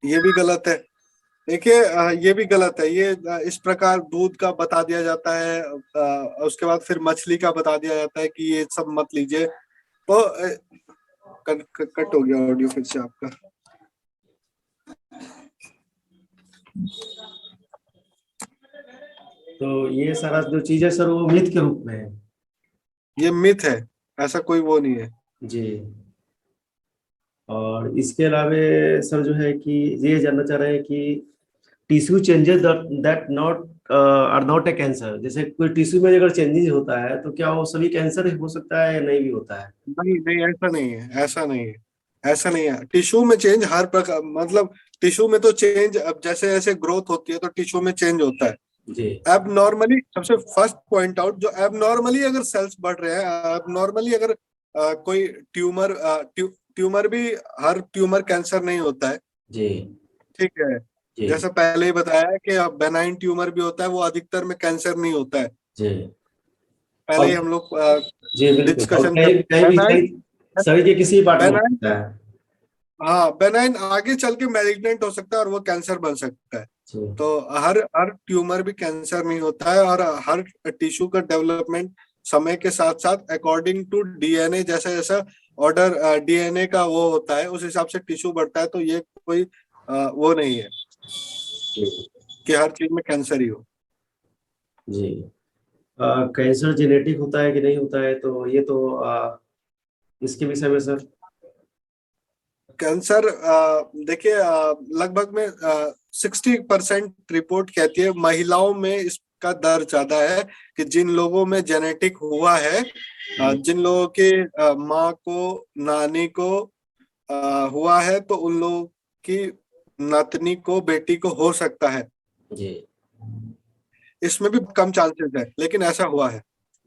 ये भी गलत है। देखिए ये भी गलत है। ये इस प्रकार दूध का बता दिया जाता है, उसके बाद फिर मछली का बता दिया जाता है कि ये सब मत लीजिए। तो कट हो गया ऑडियो फिर से आपका। तो ये सारा जो चीज है सर, वो मिथ के रूप में है। ये मिथ है, ऐसा कोई वो नहीं है। जी। और इसके अलावे सर जो है कि ये जानना चाह रहे हैं कि tissue changes that not are not a cancer, जैसे कोई टिश्यू में अगर चेंजेस होता है तो क्या वो सभी कैंसर हो सकता है या नहीं भी होता है? नहीं नहीं, ऐसा नहीं है, ऐसा नहीं है, ऐसा नहीं है। टिश्यू में चेंज हर प्रकार, मतलब टिश्यू में तो चेंज अब जैसे जैसे ग्रोथ होती है तो टिश्यू में चेंज होता है। जी। एब नॉर्मली सबसे फर्स्ट पॉइंट आउट, जो एब नॉर्मली अगर सेल्स बढ़ रहे हैं, एब नॉर्मली अगर कोई ट्यूमर ट्यूमर भी, हर ट्यूमर कैंसर नहीं होता है। जी। ठीक है। जी। जैसा पहले ही बताया है कि बेनाइन ट्यूमर भी होता है, वो अधिकतर में कैंसर नहीं होता है। जी। पहले और ही हम लोग जी बिल्कुल, और डिस्कशन कर कहीं कहीं भी बेनाइन। शरीर के किसी पार्ट में हो बेनाइन, सकता है। हाँ बेनाइन आगे चल के मैलिग्नेंट हो सकता है और वो कैंसर बन सकता है। जी। तो हर हर ट्यूमर भी कैंसर नहीं होता है। और हर टिश्यू का डेवलपमेंट समय के साथ साथ अकॉर्डिंग टू डीएनए, जैसा जैसा ऑर्डर डीएनए का वो होता है, उस हिसाब से टिश्यू बढ़ता है। तो ये कोई वो नहीं है जी। कि हर चीज में कैंसर ही हो। जी। कैंसर जेनेटिक होता है कि नहीं होता है, तो ये तो इसके विषय में सर। कैंसर देखिए लगभग में 60% रिपोर्ट कहती है महिलाओं में इसका दर ज्यादा है, कि जिन लोगों में जेनेटिक हुआ है, जिन लोगों के माँ को, नानी को हुआ है, तो उन लोगों की नातनी को, बेटी को हो सकता है। जी। इसमें भी कम चांसेस है, लेकिन ऐसा हुआ है।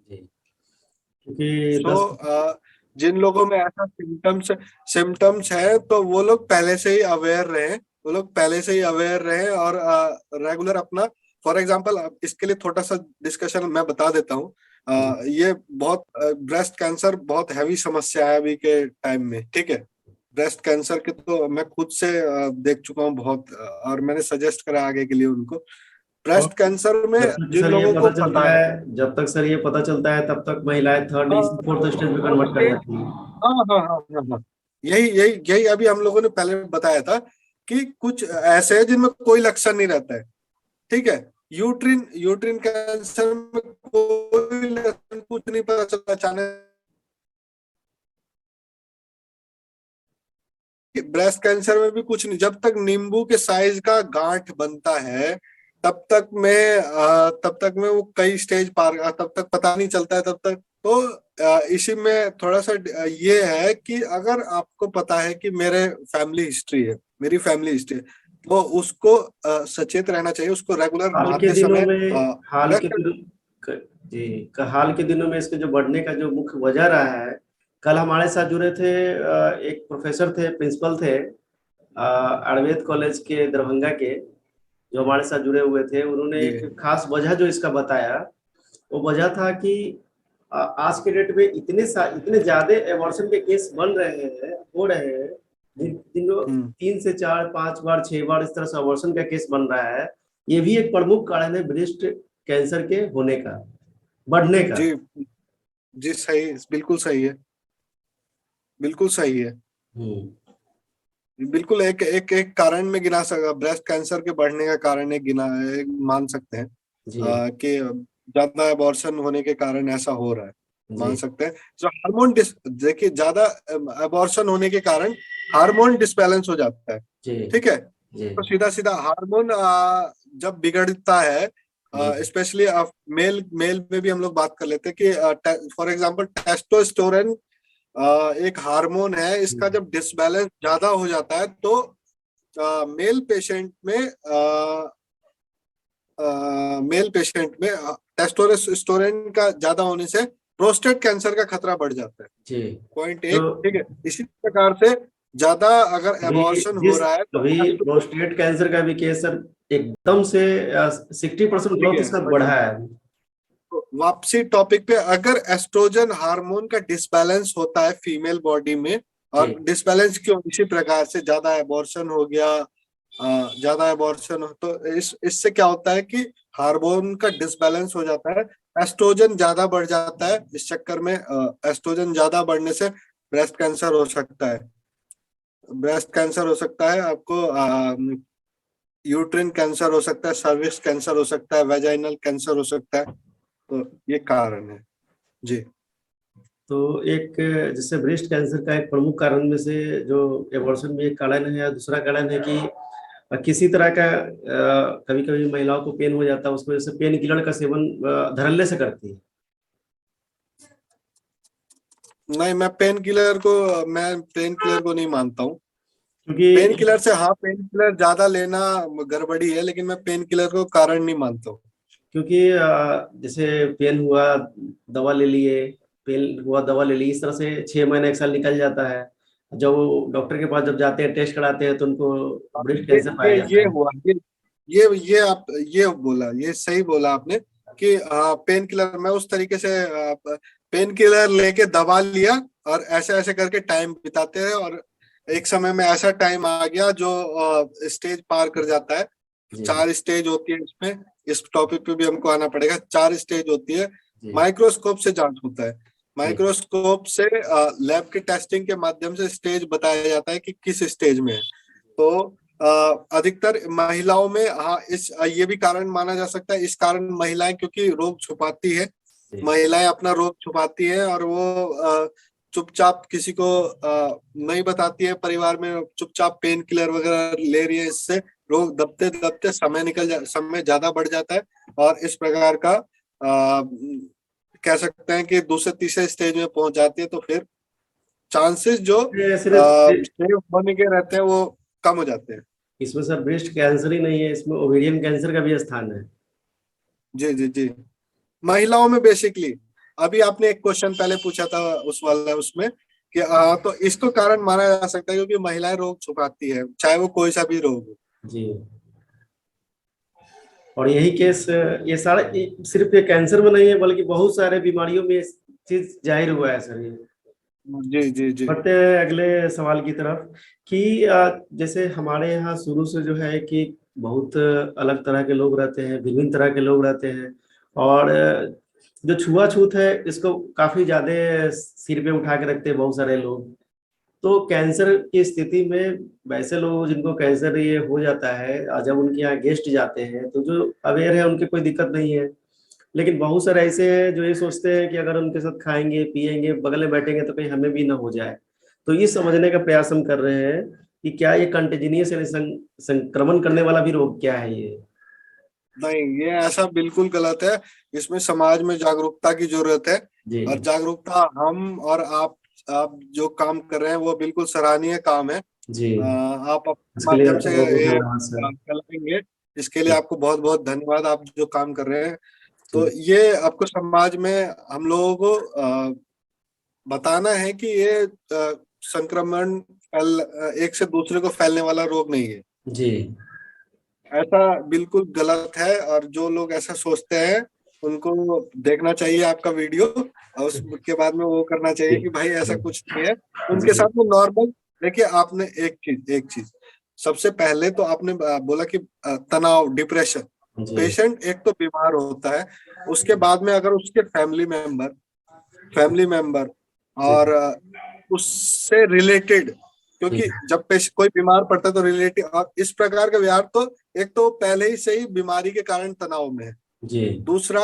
जी। क्योंकि सो 10। जिन लोगों में ऐसा सिम्टम्स है, तो वो लोग पहले से ही अवेयर रहे, वो लोग पहले से ही अवेयर रहे और रेगुलर अपना, फॉर एग्जांपल इसके लिए थोड़ा सा डिस्कशन मैं बता देता हूँ। ये बहुत ब्रेस्ट कैंसर बहुत हैवी समस्या है अभी के टाइम में। ठीक है। ब्रेस्ट कैंसर के तो मैं खुद से देख चुका हूँ बहुत, और मैंने सजेस्ट करा आगे के लिए उनको। और ब्रेस्ट कैंसर में जब तक जिन सर ये लोगों को पता चलता पता है, है, जब तक सर ये पता चलता है तब तक महिलाएं थर्ड फोर्थ स्टेज में कन्वर्ट कर जाती हैं। हाँ हाँ हाँ हाँ हाँ, यही यही यही अभी हम लोगों ने पहले बताया था कि कुछ ऐसे हैं जिनमें कोई लक्षण नहीं रहता है। ठीक है। यूट्रिन यूट्रिन कैंसर में कोई लक्षण कुछ नहीं पता चलता, अचानक। ब्रेस्ट कैंसर में भी कुछ नहीं, जब तक नींबू के साइज का गांठ बनता है तब तक में वो कई स्टेज पार, तब तक पता नहीं चलता है तब तक। तो इसी में थोड़ा सा ये है कि अगर आपको पता है कि मेरे फैमिली हिस्ट्री है, मेरी फैमिली हिस्ट्री है, तो उसको सचेत रहना चाहिए, उसको रेगुलर हाल के नहाते दिनों समय में हाल के ब्रश। दिनों जी, हाल के दिनों में इसके जो बढ़ने का जो मुख्य वजह रहा है, कल हमारे साथ जुड़े थे एक प्रोफेसर थे, प्रिंसिपल थे आयुर्वेद कॉलेज के दरभंगा के, जो हमारे साथ जुड़े हुए थे। उन्होंने जी एक खास वजह जो इसका बताया, वो वजह था कि आज के डेट में इतने ज्यादा एबॉर्शन के केस बन रहे हैं, हो रहे हैं, जिनको हम्म 3 से 4 5 बार 6 बार इस तरह से अबॉर्शन का केस बन रहा है। ये भी एक प्रमुख कारण है ब्रेस्ट कैंसर के होने का, बढ़ने का। जी जी, सही, बिल्कुल सही है, बिल्कुल सही है। हम्म। बिल्कुल एक एक एक कारण में गिना सकता, ब्रेस्ट कैंसर के बढ़ने का कारण एक मान सकते हैं जी। कि ज्यादा एबॉर्शन होने के कारण ऐसा हो रहा है, मान जी। सकते हैं। जो हार्मोन देखिए, ज्यादा एबॉर्शन होने के कारण हार्मोन डिसबैलेंस हो जाता है। जी। ठीक है। जी। तो सीधा सीधा हार्मोन जब बिगड़ता है, जी। स्पेशली मेल मेल में भी हम लोग बात कर लेते हैं कि फॉर एग्जांपल टेस्टोस्टेरोन एक हार्मोन है, इसका जब डिसबैलेंस ज्यादा हो जाता है तो मेल पेशेंट में मेल पेशेंट में टेस्टोस्टेरोन का ज्यादा होने से प्रोस्टेट कैंसर का खतरा बढ़ जाता है। जी। पॉइंट तो एक। ठीक है। इसी प्रकार से ज्यादा अगर अभी एबॉर्शन हो जिस रहा है तो अभी प्रोस्टेट कैंसर का भी केस सर एकदम से 60% बढ़ ग्रोथ गया उसका बढ़ बढ़ा गया। है। तो वापसी टॉपिक पे, अगर एस्ट्रोजन हार्मोन का डिसबैलेंस होता है फीमेल बॉडी में, और जी डिसबैलेंस क्यों, इसी प्रकार से ज्यादा एबॉर्शन हो गया, ज्यादा एबॉर्शन हो तो इससे क्या होता है कि हार्मोन का डिसबैलेंस हो जाता है, एस्ट्रोजन ज्यादा बढ़ जाता है। इस चक्कर में एस्ट्रोजन ज्यादा बढ़ने से ब्रेस्ट कैंसर हो सकता है। ब्रेस्ट कैंसर हो सकता है आपको, यूट्रिन कैंसर हो सकता है, सर्विक्स कैंसर हो सकता है, वेजाइनल कैंसर हो सकता है। तो ये कारण है जी। तो एक जैसे ब्रेस्ट कैंसर का एक प्रमुख कारण में से जो एबॉर्शन में एक कारण है, दूसरा कारण है कि किसी तरह का कभी कभी महिलाओं को पेन हो जाता है, उसकी वजह से पेन किलर का सेवन धड़ल्ले से करती है। नहीं, मैं पेन किलर को नहीं मानता हूँ। पेन क्योंकि किलर से, हाँ, पेन किलर ज्यादा लेना गड़बड़ी है, लेकिन मैं पेन किलर को कारण नहीं मानता हूँ। क्योंकि जैसे पेन हुआ दवा ले लिए, पेन हुआ दवा ले ली, इस तरह से 6 महीने एक साल निकल जाता है। जब वो डॉक्टर के पास जब जाते हैं टेस्ट कराते हैं तो उनको हाँ, ब्रेस्ट ये कैंसर पाया ये जाता ये है। हुआ ये आप ये बोला, ये सही बोला आपने कि पेन किलर, मैं उस तरीके से पेन किलर लेके दबा लिया और ऐसे ऐसे करके टाइम बिताते हैं, और एक समय में ऐसा टाइम आ गया जो स्टेज पार कर जाता है। जी 4 स्टेज होती है इसमें, इस टॉपिक पे भी हमको आना पड़ेगा। 4 स्टेज होती है। जी माइक्रोस्कोप से जांच होता है। जी माइक्रोस्कोप से लैब की टेस्टिंग के माध्यम से स्टेज बताया जाता है कि किस स्टेज में है। तो अधिकतर महिलाओं में, हाँ, इस ये भी कारण माना जा सकता है। इस कारण महिलाएं, क्योंकि रोग छुपाती है, जी महिलाएं अपना रोग छुपाती है, और वो चुपचाप किसी को नहीं बताती है परिवार में, चुपचाप पेन किलर वगैरह ले रही है। इससे रोग दबते दबते समय ज्यादा बढ़ जाता है, और इस प्रकार का कह सकते हैं कि दूसरे तीसरे स्टेज में पहुंच जाती है। तो फिर चांसेस जो ये सिर्फ सेव होने के रहते हैं वो कम हो जाते हैं। इसमें सर ब्रेस्ट कैंसर ही नहीं है, इसमें ओवेरियन कैंसर का भी स्थान है। जी जी जी। महिलाओं में बेसिकली, अभी आपने एक क्वेश्चन पहले पूछा था उस वाला उसमें कि तो इसको कारण माना जा सकता है क्योंकि महिलाएं रोग छुपाती है, चाहे वो कोई सा भी रोग हो। जी। और यही केस ये सारा सिर्फ ये कैंसर में नहीं है बल्कि बहुत सारे बीमारियों में ये चीज जाहिर हुआ है सर ये। जी जी जी बढ़ते हैं अगले सवाल की तरफ कि जैसे हमारे यहाँ शुरू से जो है कि बहुत अलग तरह के लोग रहते हैं, विभिन्न तरह के लोग रहते हैं, और जो छुआछूत है इसको काफी ज्यादा सिर पे उठा के रखते हैं बहुत सारे लोग। तो कैंसर की स्थिति में वैसे लोग जिनको कैंसर ये हो जाता है, जब उनके यहाँ गेस्ट जाते हैं तो जो अवेयर है उनके कोई दिक्कत नहीं है। लेकिन बहुत सारे ऐसे हैं जो ये सोचते हैं कि अगर उनके साथ खाएंगे पिएंगे बगल में बैठेंगे तो कहीं हमें भी ना हो जाए। तो ये समझने का प्रयास हम कर रहे हैं कि क्या ये कंटेजिनियस यानी संक्रमण करने वाला भी रोग क्या है ये। नहीं, ये ऐसा बिल्कुल गलत है। इसमें समाज में जागरूकता की जरूरत है, जी और जागरूकता हम और आप जो काम कर रहे हैं वो बिल्कुल सराहनीय काम है। जी। आप अपने इसके लिए माध्यम से आपका बहुत बहुत ये धन्यवाद सर। फैलाएंगे। इसके लिए आपको बहुत बहुत धन्यवाद, आप जो काम कर रहे हैं। तो ये आपको समाज में हम लोगों को बताना है कि ये संक्रमण एक से दूसरे को फैलने वाला रोग नहीं है। जी ऐसा बिल्कुल गलत है, और जो लोग ऐसा सोचते हैं उनको देखना चाहिए आपका वीडियो, और उसके बाद में वो करना चाहिए जी कि भाई ऐसा कुछ नहीं है। उनके जी साथ में नॉर्मल, देखिए आपने एक चीज सबसे पहले तो आपने बोला कि तनाव, डिप्रेशन, जी पेशेंट एक तो बीमार होता है, उसके बाद में अगर उसके फैमिली मेंबर जी और उससे रिलेटेड, जी क्योंकि जब कोई बीमार पड़ता है तो रिलेटेड, और इस प्रकार का व्यवहार, तो एक तो पहले ही से ही बीमारी के कारण तनाव में है। जी दूसरा,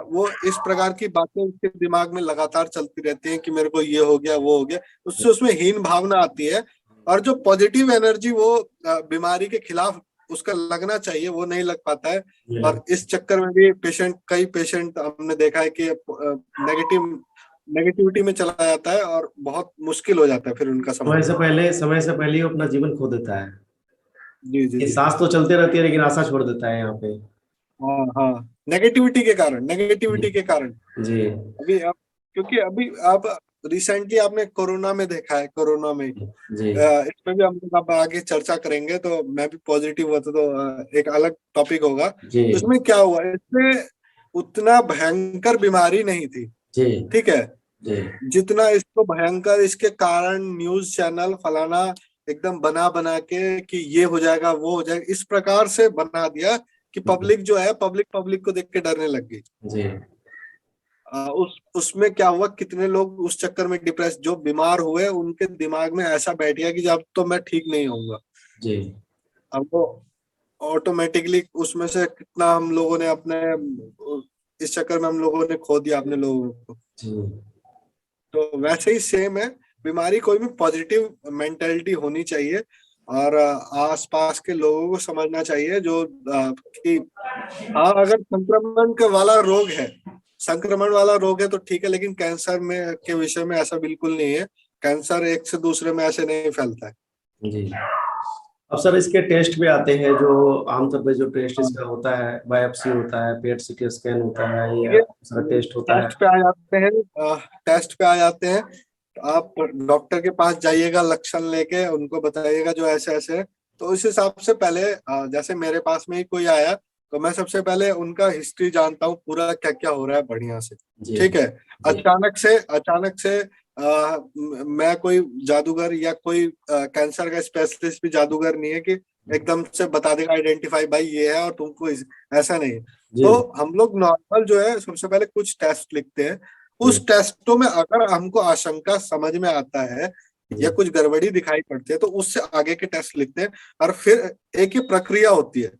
वो इस प्रकार की बातें उसके दिमाग में लगातार चलती रहती हैं कि मेरे को ये हो गया वो हो गया, उससे उसमें हीन भावना आती है, और जो पॉजिटिव एनर्जी वो बीमारी के खिलाफ उसका लगना चाहिए वो नहीं लग पाता है। जी। और इस चक्कर में भी कई पेशेंट हमने देखा है कि नेगेटिविटी में चला जाता है, और बहुत मुश्किल हो जाता है फिर उनका संभलना। समय से पहले ही वो अपना जीवन खो देता है। जी जी ये जी। सांस तो चलते रहती है लेकिन आशा छोड़ देता है यहाँ पे। हाँ हाँ, नेगेटिविटी के कारण जी नेगेटिविटी के कारण जी अभी अब, क्योंकि अभी अब रिसेंटली आपने कोरोना में देखा है, कोरोना में जी इसमें भी हम लोग अब आगे चर्चा करेंगे, तो मैं भी पॉजिटिव होता तो एक अलग टॉपिक होगा। जी तो इसमें क्या हुआ, इसमें उतना भयंकर बीमारी नहीं थी, जी ठीक है, जी जितना इसको भयंकर इसके कारण न्यूज चैनल फलाना एकदम बना बना के कि ये हो जाएगा वो हो जाएगा, इस प्रकार से बना दिया कि पब्लिक जो है, पब्लिक पब्लिक को देख के डरने लग गई। जी उसमें क्या हुआ, कितने लोग उस चक्कर में डिप्रेस, जो बीमार हुए उनके दिमाग में ऐसा बैठ गया कि अब तो मैं ठीक नहीं होऊंगा। जी अब वो ऑटोमेटिकली उसमें से कितना हम लोगों ने अपने, इस चक्कर में हम लोगों ने खो दिया अपने लोगों को। जी तो वैसे ही सेम है, बीमारी कोई भी पॉजिटिव मेंटेलिटी होनी चाहिए, और आसपास के लोगों को समझना चाहिए जो कि हाँ, अगर संक्रमण के वाला रोग है, संक्रमण वाला रोग है तो ठीक है, लेकिन कैंसर में के विषय में ऐसा बिल्कुल नहीं है। कैंसर एक से दूसरे में ऐसे नहीं फैलता है। जी। अब सर इसके टेस्ट भी आते हैं, जो आमतौर पे जो टेस्ट हाँ, इसका होता है, बायोप्सी होता है, पेट सीटी स्कैन होता है, या ये सारा टेस्ट होता है। टेस्ट पे आ जाते हैं, टेस्ट पे आ जाते हैं, तो आप डॉक्टर के पास जाइएगा, लक्षण लेके उनको बताइएगा जो ऐसे ऐसे है। तो उस हिसाब से पहले जैसे मेरे पास में ही कोई आया, तो मैं सबसे पहले उनका हिस्ट्री जानता हूँ पूरा, क्या क्या हो रहा है बढ़िया से, जी ठीक है। जी अचानक से मैं कोई जादूगर या कोई कैंसर का स्पेशलिस्ट भी जादूगर नहीं है कि एकदम से बता देगा आइडेंटिफाई भाई ये है और तुमको ऐसा नहीं है। जी तो हम लोग नॉर्मल जो है सबसे पहले कुछ टेस्ट लिखते हैं। जी उस टेस्टों में अगर हमको आशंका समझ में आता है जी या कुछ गड़बड़ी दिखाई पड़ती है, तो उससे आगे के टेस्ट लिखते हैं। और फिर एक ही प्रक्रिया होती है।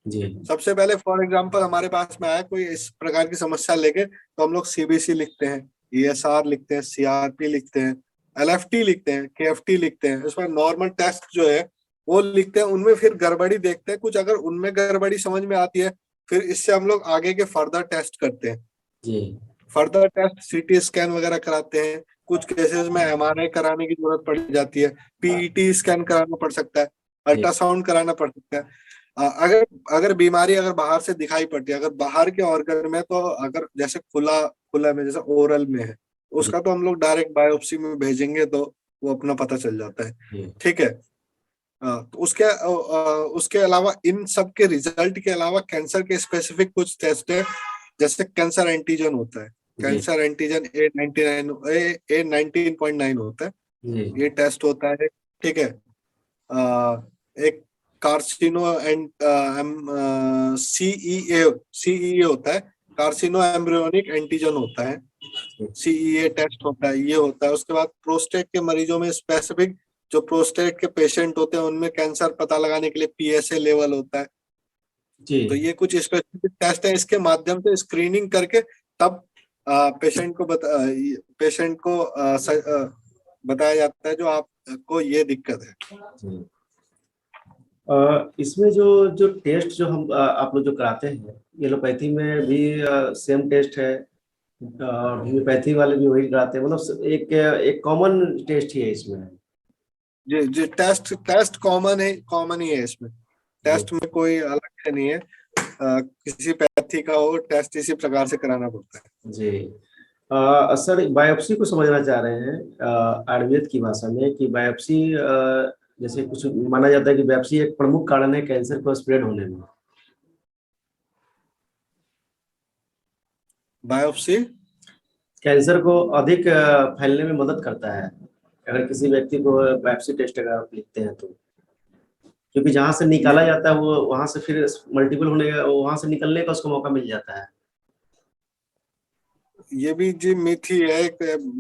जी सबसे पहले फॉर एग्जांपल हमारे पास में आया कोई इस प्रकार की समस्या लेके, तो हम लोग सीबीसी लिखते हैं, ईएसआर लिखते हैं, सीआरपी लिखते हैं, एलएफटी लिखते हैं, केएफटी लिखते हैं। इसमें नॉर्मल टेस्ट जो है वो लिखते हैं, उनमें फिर गड़बड़ी देखते हैं, कुछ अगर उनमें गड़बड़ी समझ में आती है, फिर इससे हम लोग आगे के फर्दर टेस्ट करते हैं। जी फर्दर टेस्ट सीटी स्कैन वगैरह कराते हैं, कुछ केसेस में एमआरआई कराने की जरूरत पड़ जाती है, पीईटी स्कैन कराना पड़ सकता है, जी अल्ट्रासाउंड कराना पड़ सकता है। अगर अगर बीमारी अगर बाहर से दिखाई पड़ती है, अगर बाहर के ऑर्गन में, तो अगर जैसे खुला खुला में जैसे ओरल में है, जी उसका तो हम लोग डायरेक्ट बायोप्सी में भेजेंगे, तो वो अपना पता चल जाता है, जी ठीक है। तो उसके अलावा, इन सब के रिजल्ट के अलावा कैंसर के स्पेसिफिक कुछ टेस्ट है, जैसे कैंसर एंटीजन होता है, जी कैंसर एंटीजन A19 होता है, जी ये टेस्ट होता है, ठीक है। एक कार्सिनो एंड सीईए होता है, कार्सिनो एम्ब्रियोनिक एंटीजन होता है, सीईए टेस्ट होता है, ये होता है। उसके बाद प्रोस्टेट के मरीजों में स्पेसिफिक, जो प्रोस्टेट के पेशेंट होते हैं उनमें कैंसर पता लगाने के लिए पीएसए लेवल होता है। जी तो ये कुछ स्पेसिफिक टेस्ट है, इसके माध्यम से स्क्रीनिंग करके तब पेशेंट को बताया जाता है जो आपको ये दिक्कत है। जी। इसमें जो जो टेस्ट जो हम आप लोग जो कराते हैं, एलोपैथी में भी सेम टेस्ट है, होम्योपैथी वाले भी वही कराते हैं, मतलब एक एक कॉमन टेस्ट ही है इसमें। जी जी, टेस्ट टेस्ट कॉमन ही है इसमें, जी टेस्ट में कोई अलग से नहीं है। किसी पैथी का हो टेस्ट इसी प्रकार से कराना पड़ता है। जी। सर बायोप्सी को समझना चाह रहे हैं आयुर्वेद की भाषा में, कि बायोप्सी जैसे कुछ माना जाता है कि बायोप्सी एक प्रमुख कारण है कैंसर को स्प्रेड होने में। बायोप्सी कैंसर को अधिक फैलने में मदद करता है अगर किसी व्यक्ति को बायोप्सी टेस्ट अगर आप लिखते हैं तो, क्योंकि जहां से ये निकाला जाता है वो वहां से फिर मल्टीपल होने का, वहां से निकलने का उसको मौका मिल जाता है। ये भी जी मिथी है, एक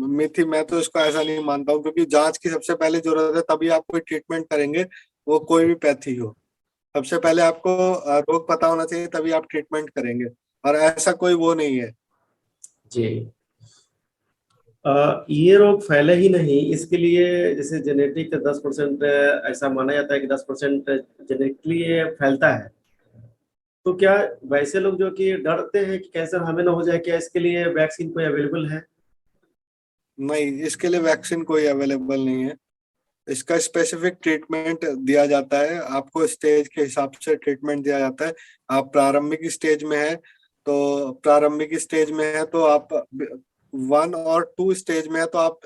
मिथी। मैं तो इसको ऐसा नहीं मानता हूँ, क्योंकि जांच की सबसे पहले जरूरत है, तभी आप कोई ट्रीटमेंट करेंगे, वो कोई भी पैथी हो। सबसे पहले आपको रोग पता होना चाहिए, तभी आप ट्रीटमेंट करेंगे, और ऐसा कोई वो नहीं है। जी। ये रोग फैले ही नहीं इसके लिए, जैसे जेनेटिक 10% ऐसा माना जाता है कि 10% जेनेटिकली ये फैलता है, तो क्या वैसे लोग जो कि डरते हैं कि कैंसर हमें ना हो जाए, क्या इसके लिए वैक्सीन कोई अवेलेबल है? नहीं, इसके लिए वैक्सीन कोई अवेलेबल नहीं है। इसका स्पेसिफिक ट्रीटमेंट दिया जाता है, आपको स्टेज के हिसाब से ट्रीटमेंट दिया जाता है। आप प्रारंभिक स्टेज में है, तो प्रारंभिक स्टेज में है तो आप 1 और 2 स्टेज में है तो आप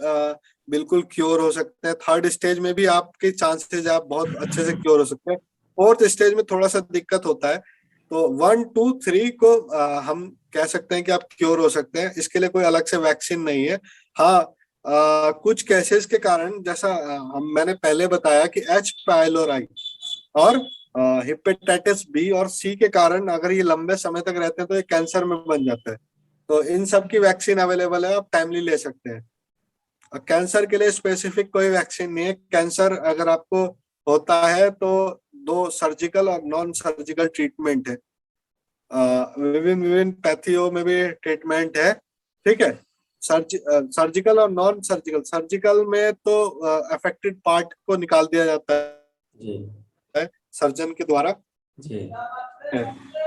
बिल्कुल क्योर हो सकते हैं। 3rd स्टेज में भी आपके चांसेस आप बहुत अच्छे से क्योर हो सकते हैं। 4th स्टेज में थोड़ा सा दिक्कत होता है। तो 1, 2, 3 को हम कह सकते हैं कि आप क्योर हो सकते हैं। इसके लिए कोई अलग से वैक्सीन नहीं है। हाँ, कुछ केसेस के कारण, जैसा मैंने पहले बताया कि H. पाइलोराई और हेपेटाइटिस बी और सी के कारण अगर ये लंबे समय तक रहते हैं तो ये कैंसर में बन जाता है। तो इन सब की वैक्सीन अवेलेबल है, आप टाइमली ले सकते हैं। कैंसर के लिए स्पेसिफिक कोई वैक्सीन नहीं है। कैंसर अगर आपको होता है तो 2 सर्जिकल और नॉन सर्जिकल ट्रीटमेंट है। विभिन्न विभिन्न पैथियों में भी ट्रीटमेंट है। ठीक है, सर्जिकल और नॉन सर्जिकल। सर्जिकल में तो अफेक्टेड पार्ट को निकाल दिया जाता जी है सर्जन के द्वारा। जी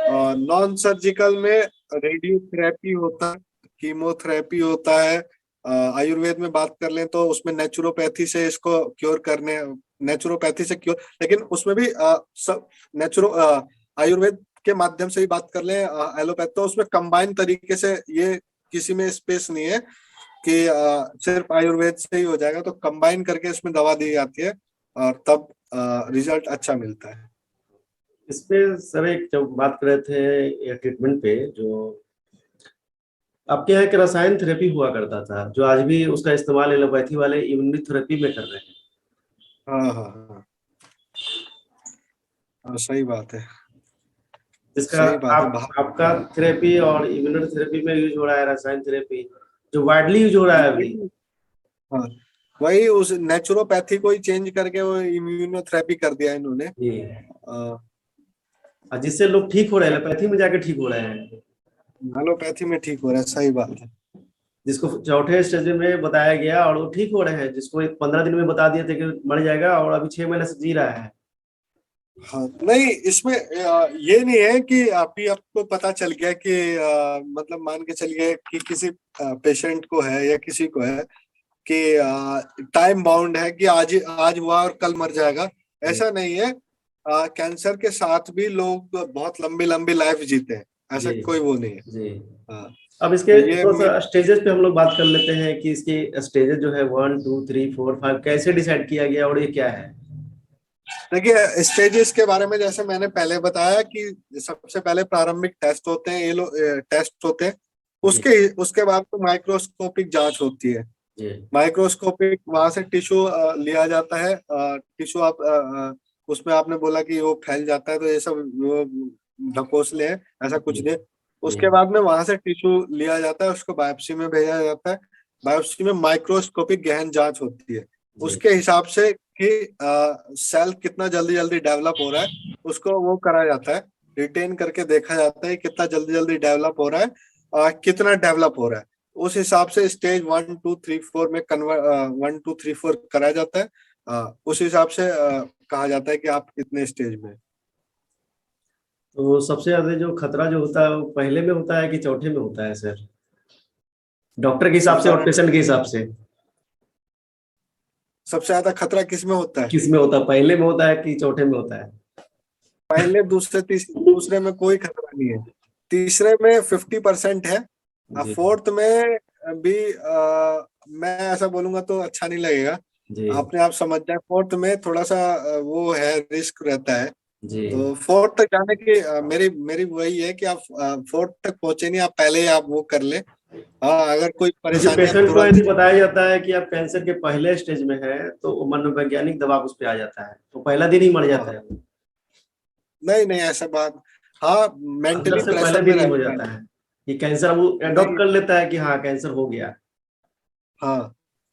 और नॉन सर्जिकल में रेडियोथेरेपी होता है, कीमोथेरेपी होता है। आयुर्वेद में बात कर लें तो उसमें नेचुरोपैथी से इसको क्योर करने, नेचुरोपैथी से क्योर, लेकिन उसमें भी सब नेचुरो आयुर्वेद के माध्यम से ही बात कर लें, एलोपैथ, तो उसमें कंबाइन तरीके से, ये किसी में स्पेस नहीं है कि सिर्फ आयुर्वेद से ही हो जाएगा। तो कंबाइन करके इसमें दवा दी जाती है और तब रिजल्ट अच्छा मिलता है। इस पे सर एक जब बात कर रहे थे ट्रीटमेंट पे, जो आपके यहाँ एक रसायन थेरेपी हुआ करता था जो आज भी उसका इस्तेमाल एलोपैथी वाले इम्यूनोथेरेपी में कर रहे हैं। हाँ हाँ हाँ हाँ, सही बात है। जिसका सही बात है। आपका थेरेपी और इम्यूनोथेरेपी में यूज हो रहा है रसायन थेरेपी, जो वाइडली यूज हो रहा है अभी। हाँ, वही उस नेचुरोपैथी को ही चेंज करके वो इम्यूनोथेरेपी कर दिया इन्होंने। जी, अ, और जिससे लोग ठीक हो रहे हैं, एलोपैथी में जाके ठीक हो रहे हैं। एलोपैथी में ठीक हो रहा है, सही बात है। जिसको चौथे स्टेज में बताया गया और वो ठीक हो रहे हैं, जिसको 15 दिन में बता दिए थे कि मर जाएगा और अभी 6 महीने से जी रहा है। हाँ, नहीं इसमें ये नहीं है कि अभी आपको पता चल गया कि मतलब मान के चलिए कि किसी पेशेंट को है या किसी को है कि टाइम बाउंड है कि आज आज हुआ और कल मर जाएगा, जी ऐसा नहीं है। कैंसर के साथ भी लोग बहुत लंबी लंबी लाइफ जीते हैं, ऐसा जी कोई वो नहीं है। जी। हाँ, अब तो इसके ये थोड़ा सा स्टेजेस पे हम लोग बात कर लेते हैं कि इसकी स्टेजेस जो है 1, 2, 3, 4, 5 कैसे डिसाइड किया गया और ये क्या है। देखिए, स्टेजेस के बारे में जैसे मैंने पहले बताया कि सबसे पहले प्रारंभिक टेस्ट होते हैं, ये लोग टेस्ट होते हैं। जी उसके उसके बाद तो माइक्रोस्कोपिक जांच होती है। जी माइक्रोस्कोपिक, वहां से टिश्यू लिया जाता है। टिश्यू आप उसमें आपने बोला कि वो फैल जाता है, तो ये सब वो ढकोसले हैं, ऐसा कुछ जी नहीं। जी उसके बाद में वहां से टिश्यू लिया जाता है, उसको बायोप्सी में भेजा जाता है। बायोप्सी में माइक्रोस्कोपिक गहन जांच होती है। जी उसके हिसाब से कि सेल कितना जल्दी जल्दी डेवलप हो रहा है, उसको वो करा जाता है, रिटेन करके देखा जाता है कितना जल्दी जल्दी डेवलप हो रहा है, कितना डेवलप हो रहा है। उस हिसाब से स्टेज 1, 2, 3, 4 में कन्वर्ट 1, 2, 3, 4 कराया जाता है। उस हिसाब से कहा जाता है कि आप कितने स्टेज में। तो सबसे ज्यादा जो खतरा जो होता है वो पहले में होता है कि चौथे में होता है सर, डॉक्टर के हिसाब से और पेशेंट के हिसाब से? सबसे ज्यादा खतरा किस में होता है? किस में होता है, पहले में होता है कि चौथे में होता है? पहले, दूसरे, दूसरे में कोई खतरा नहीं है। तीसरे में 50% है। जी 4th में भी मैं ऐसा बोलूंगा तो अच्छा नहीं लगेगा, जी अपने आप समझ जाए। 4th में थोड़ा सा वो है, रिस्क रहता है। जी। तो 4th तक जाने की मेरी मेरी वही है कि आप 4th तक पहुंचे नहीं, आप पहले ही आप वो कर ले। हाँ, अगर कोई क्योंकि परेशानी है पेशेंट को तुरंत। यदि बताया जाता है कि आप कैंसर के पहले स्टेज में है तो वो मनोवैज्ञानिक दबाव उस पर आ जाता है, तो पहला दिन ही मर जाता हाँ, है वो। नहीं नहीं, ऐसा बात, हाँ, अंदर मेंटली से पहले प्रेशर में दिन ही हो रहता है। जाता है कि कैंसर, वो नहीं, अडॉप्ट कर लेता है कि हाँ कैंसर हो गया। हाँ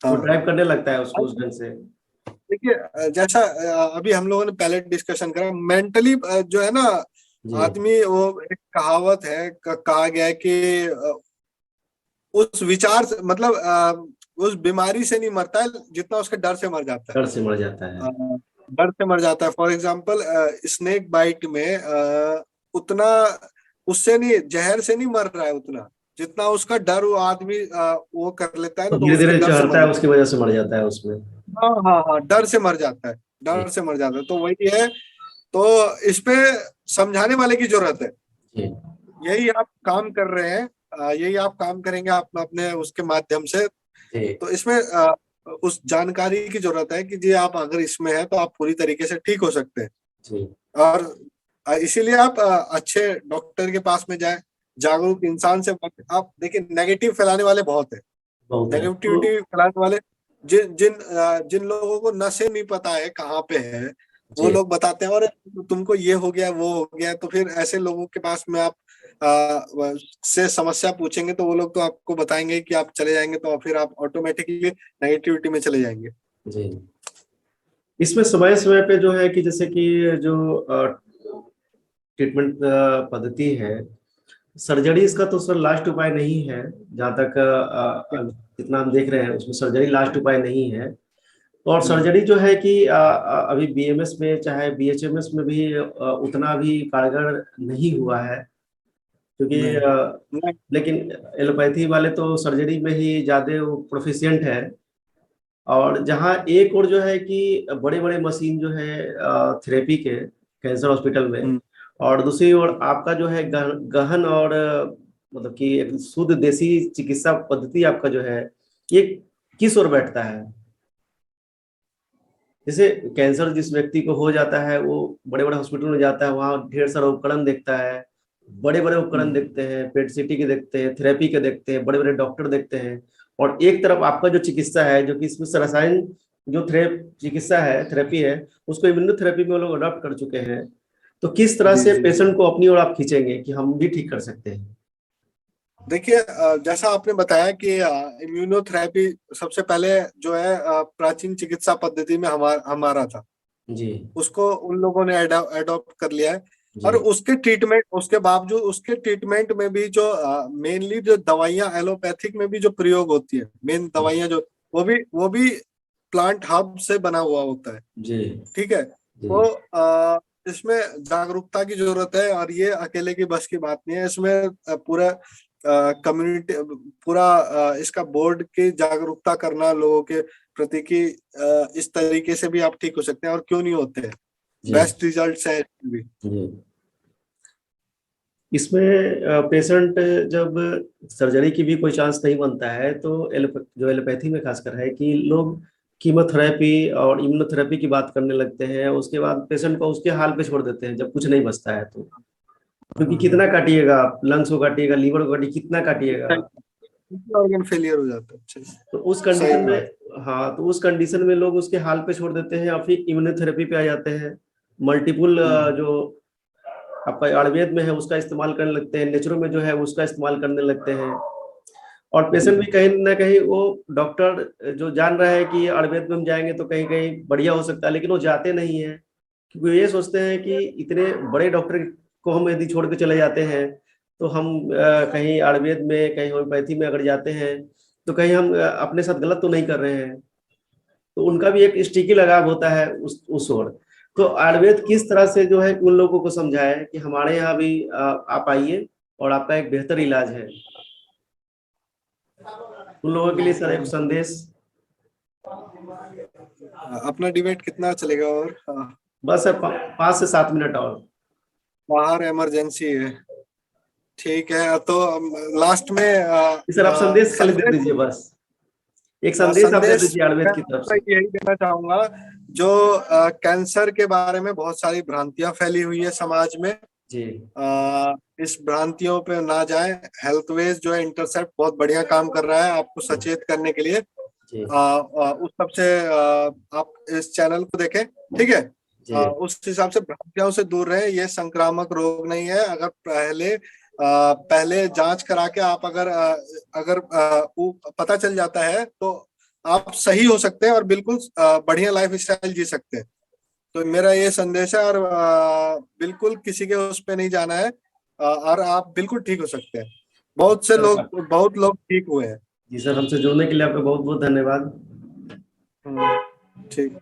वो हाँ। ड्राइव करने लगता है उसको उस ढंग से। देखिए, जैसा अभी हम लोगों ने पहले डिस्कशन करा, मेंटली जो है ना, जी आदमी, वो एक कहावत है, कहा गया है कि उस विचार से, मतलब उस बीमारी से नहीं मरता है जितना उसके डर से मर जाता है। डर से मर जाता है। अ, डर से मर जाता है। फॉर एग्जाम्पल, स्नेक बाइट में उतना उससे नहीं, जहर से नहीं मर रहा है उतना जितना उसका डर, वो आदमी वो कर लेता है तो ना, तो धीरे उसके धीरे डर से चढ़ता मर है, जाता उसकी वजह से मर जाता है उसमें। है। हाँ हाँ हाँ, डर से मर जाता है, जी डर से मर जाता है, तो वही है। तो इस पे समझाने वाले की जरूरत है। जी यही आप काम कर रहे हैं, यही आप काम करेंगे आप अपने उसके माध्यम से। जी तो इसमें उस जानकारी की जरूरत है कि जी आप अगर इसमें है तो आप पूरी तरीके से ठीक हो सकते हैं। जी और इसीलिए आप अच्छे डॉक्टर के पास में जाए, जागरूक इंसान से आप देखिए, नेगेटिव फैलाने वाले बहुत है। बहुत है तो। नेगेटिविटी फैलाने वाले जिन लोगों को नशे नहीं पता है कहाँ पे है, वो जी लोग बताते हैं और तुमको ये हो गया वो हो गया, तो फिर ऐसे लोगों के पास में आप से समस्या पूछेंगे तो वो लोग तो आपको बताएंगे कि आप चले जाएंगे, तो फिर आप ऑटोमेटिकली नेगेटिविटी में चले जाएंगे। जी। इसमें समय समय पे जो है कि जैसे कि जो ट्रीटमेंट पद्धति है, सर्जरी इसका तो सर लास्ट उपाय नहीं है। जहाँ तक जितना हम देख रहे हैं उसमें सर्जरी लास्ट उपाय नहीं है। और सर्जरी जो है कि अभी बीएमएस में चाहे बीएचएमएस में भी उतना भी कारगर नहीं हुआ है, क्योंकि नहीं नहीं। लेकिन एलोपैथी वाले तो सर्जरी में ही ज्यादा प्रोफिशिएंट है। और जहाँ एक और जो है कि बड़े बड़े मशीन जो है थेरेपी के कैंसर हॉस्पिटल में, हम्म, और दूसरी ओर आपका जो है गहन और मतलब कि एक शुद्ध देसी चिकित्सा पद्धति आपका जो है, ये किस ओर बैठता है? जैसे कैंसर जिस व्यक्ति को हो जाता है वो बड़े बड़े हॉस्पिटल में जाता है, वहाँ ढेर सारा उपकरण देखता है, बड़े बड़े उपकरण हम्म, देखते हैं, पेट सीटी के देखते हैं, थेरेपी के देखते हैं, बड़े बड़े डॉक्टर देखते हैं। और एक तरफ आपका जो चिकित्सा है, जो कि इसमें से रसायन जो चिकित्सा है, थेरेपी है, उसको इम्यूनोथेरेपी में वो लोग अडॉप्ट कर चुके हैं। तो किस तरह जी से जी जी। पेशेंट को अपनी ओर आप खींचेंगे कि हम भी ठीक कर सकते हैं? देखिए, जैसा आपने बताया कि इम्यूनोथेरेपी सबसे पहले जो है प्राचीन चिकित्सा पद्धति में हमारा था, जी उसको उन लोगों ने अडॉप्ट कर लिया है। जी और उसके ट्रीटमेंट, उसके बावजूद उसके ट्रीटमेंट में भी जो मेनली जो दवाइयां एलोपैथिक में भी जो प्रयोग होती है, मेन दवाइयां जो, वो भी प्लांट हब से बना हुआ होता है। जी ठीक है, जी तो इसमें जागरूकता की जरूरत है और ये अकेले की बस की बात नहीं है। इसमें पूरा कम्युनिटी, पूरा इसका बोर्ड की जागरूकता करना लोगों के प्रति कि इस तरीके से भी आप ठीक हो सकते हैं और क्यों नहीं होते हैं। जी बेस्ट रिजल्ट्स है इसमें भी। जी। इसमें पेशेंट जब सर्जरी की भी कोई चांस नहीं बनता है तो जो एलोपैथी में खासकर है कि लोग कीमोथेरेपी और इम्यूनोथेरेपी की बात करने लगते हैं, उसके बाद पेशेंट को उसके हाल पे छोड़ देते हैं जब कुछ नहीं बचता है तो। क्योंकि कितना काटिएगा आप, लंग्स को काटिएगा, लीवर को काटिए, कितना काटिएगा? ऑर्गन फेलियर हो जाता है। अच्छा, तो उस कंडीशन सही में, बात। हाँ, तो उस कंडीशन में लोग उसके हाल पे छोड़ देते हैं और फिर इम्यूनोथेरेपी पे आ जाते हैं। मल्टीपुल हम्म, जो आपका आयुर्वेद में है उसका इस्तेमाल करने लगते हैं, नेचुरो में जो है उसका इस्तेमाल करने लगते हैं। और पेशेंट जी भी कहीं ना कहीं वो डॉक्टर जो जान रहा है कि आयुर्वेद में हम जाएंगे तो कहीं कहीं बढ़िया हो सकता है, लेकिन वो जाते नहीं है, क्योंकि ये सोचते हैं कि इतने बड़े डॉक्टर को हम यदि छोड़ के चले जाते हैं तो हम कहीं आयुर्वेद में कहीं होम्योपैथी में अगर जाते हैं तो कहीं हम अपने साथ गलत तो नहीं कर रहे हैं। तो उनका भी एक स्टिकी लगाव होता है उस ओर। तो आयुर्वेद किस तरह से जो है उन लोगों को समझाए कि हमारे यहाँ भी आप आइए और आपका एक बेहतर इलाज है, उन लोगों के लिए सर एक संदेश। अपना डिबेट कितना चलेगा और बस सर 5 से 7 मिनट और। बाहर इमरजेंसी है। ठीक है, तो लास्ट में सर आप संदेश खाली दे संदेश, दीजिए बस, एक संदेश आप दे संदेश दीजिए आयुर्वेद मैं की तरफ मैं से। यही देना चाहूंगा। जो कैंसर के बारे में बहुत सारी भ्रांतियां फैली हुई है समाज में, जी इस भ्रांतियों पे ना जाएं। हेल्थवेज जो है इंटरसेप्ट बहुत बढ़िया काम कर रहा है आपको जी सचेत करने के लिए। जी उस सबसे आप इस चैनल को देखें। ठीक है, जी उस हिसाब से भ्रांतियों से दूर रहे। ये संक्रामक रोग नहीं है। अगर पहले जांच करा के आप अगर वो पता चल जाता है तो आप सही हो सकते हैं और बिल्कुल बढ़िया लाइफ स्टाइल जी सकते हैं। तो मेरा ये संदेश है, और बिल्कुल किसी के उस पे नहीं जाना है, और आप बिल्कुल ठीक हो सकते हैं। सर। बहुत लोग ठीक हुए हैं। जी सर, हमसे जुड़ने के लिए आपका बहुत बहुत धन्यवाद। ठीक।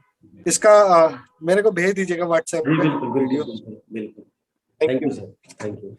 इसका मेरे को भेज दीजिएगा व्हाट्सएप जी पे बिल्कुल बिल्कुल वीडियो। बिल्कुल बिल्कुल। Thank thank you. You sir. Thank you.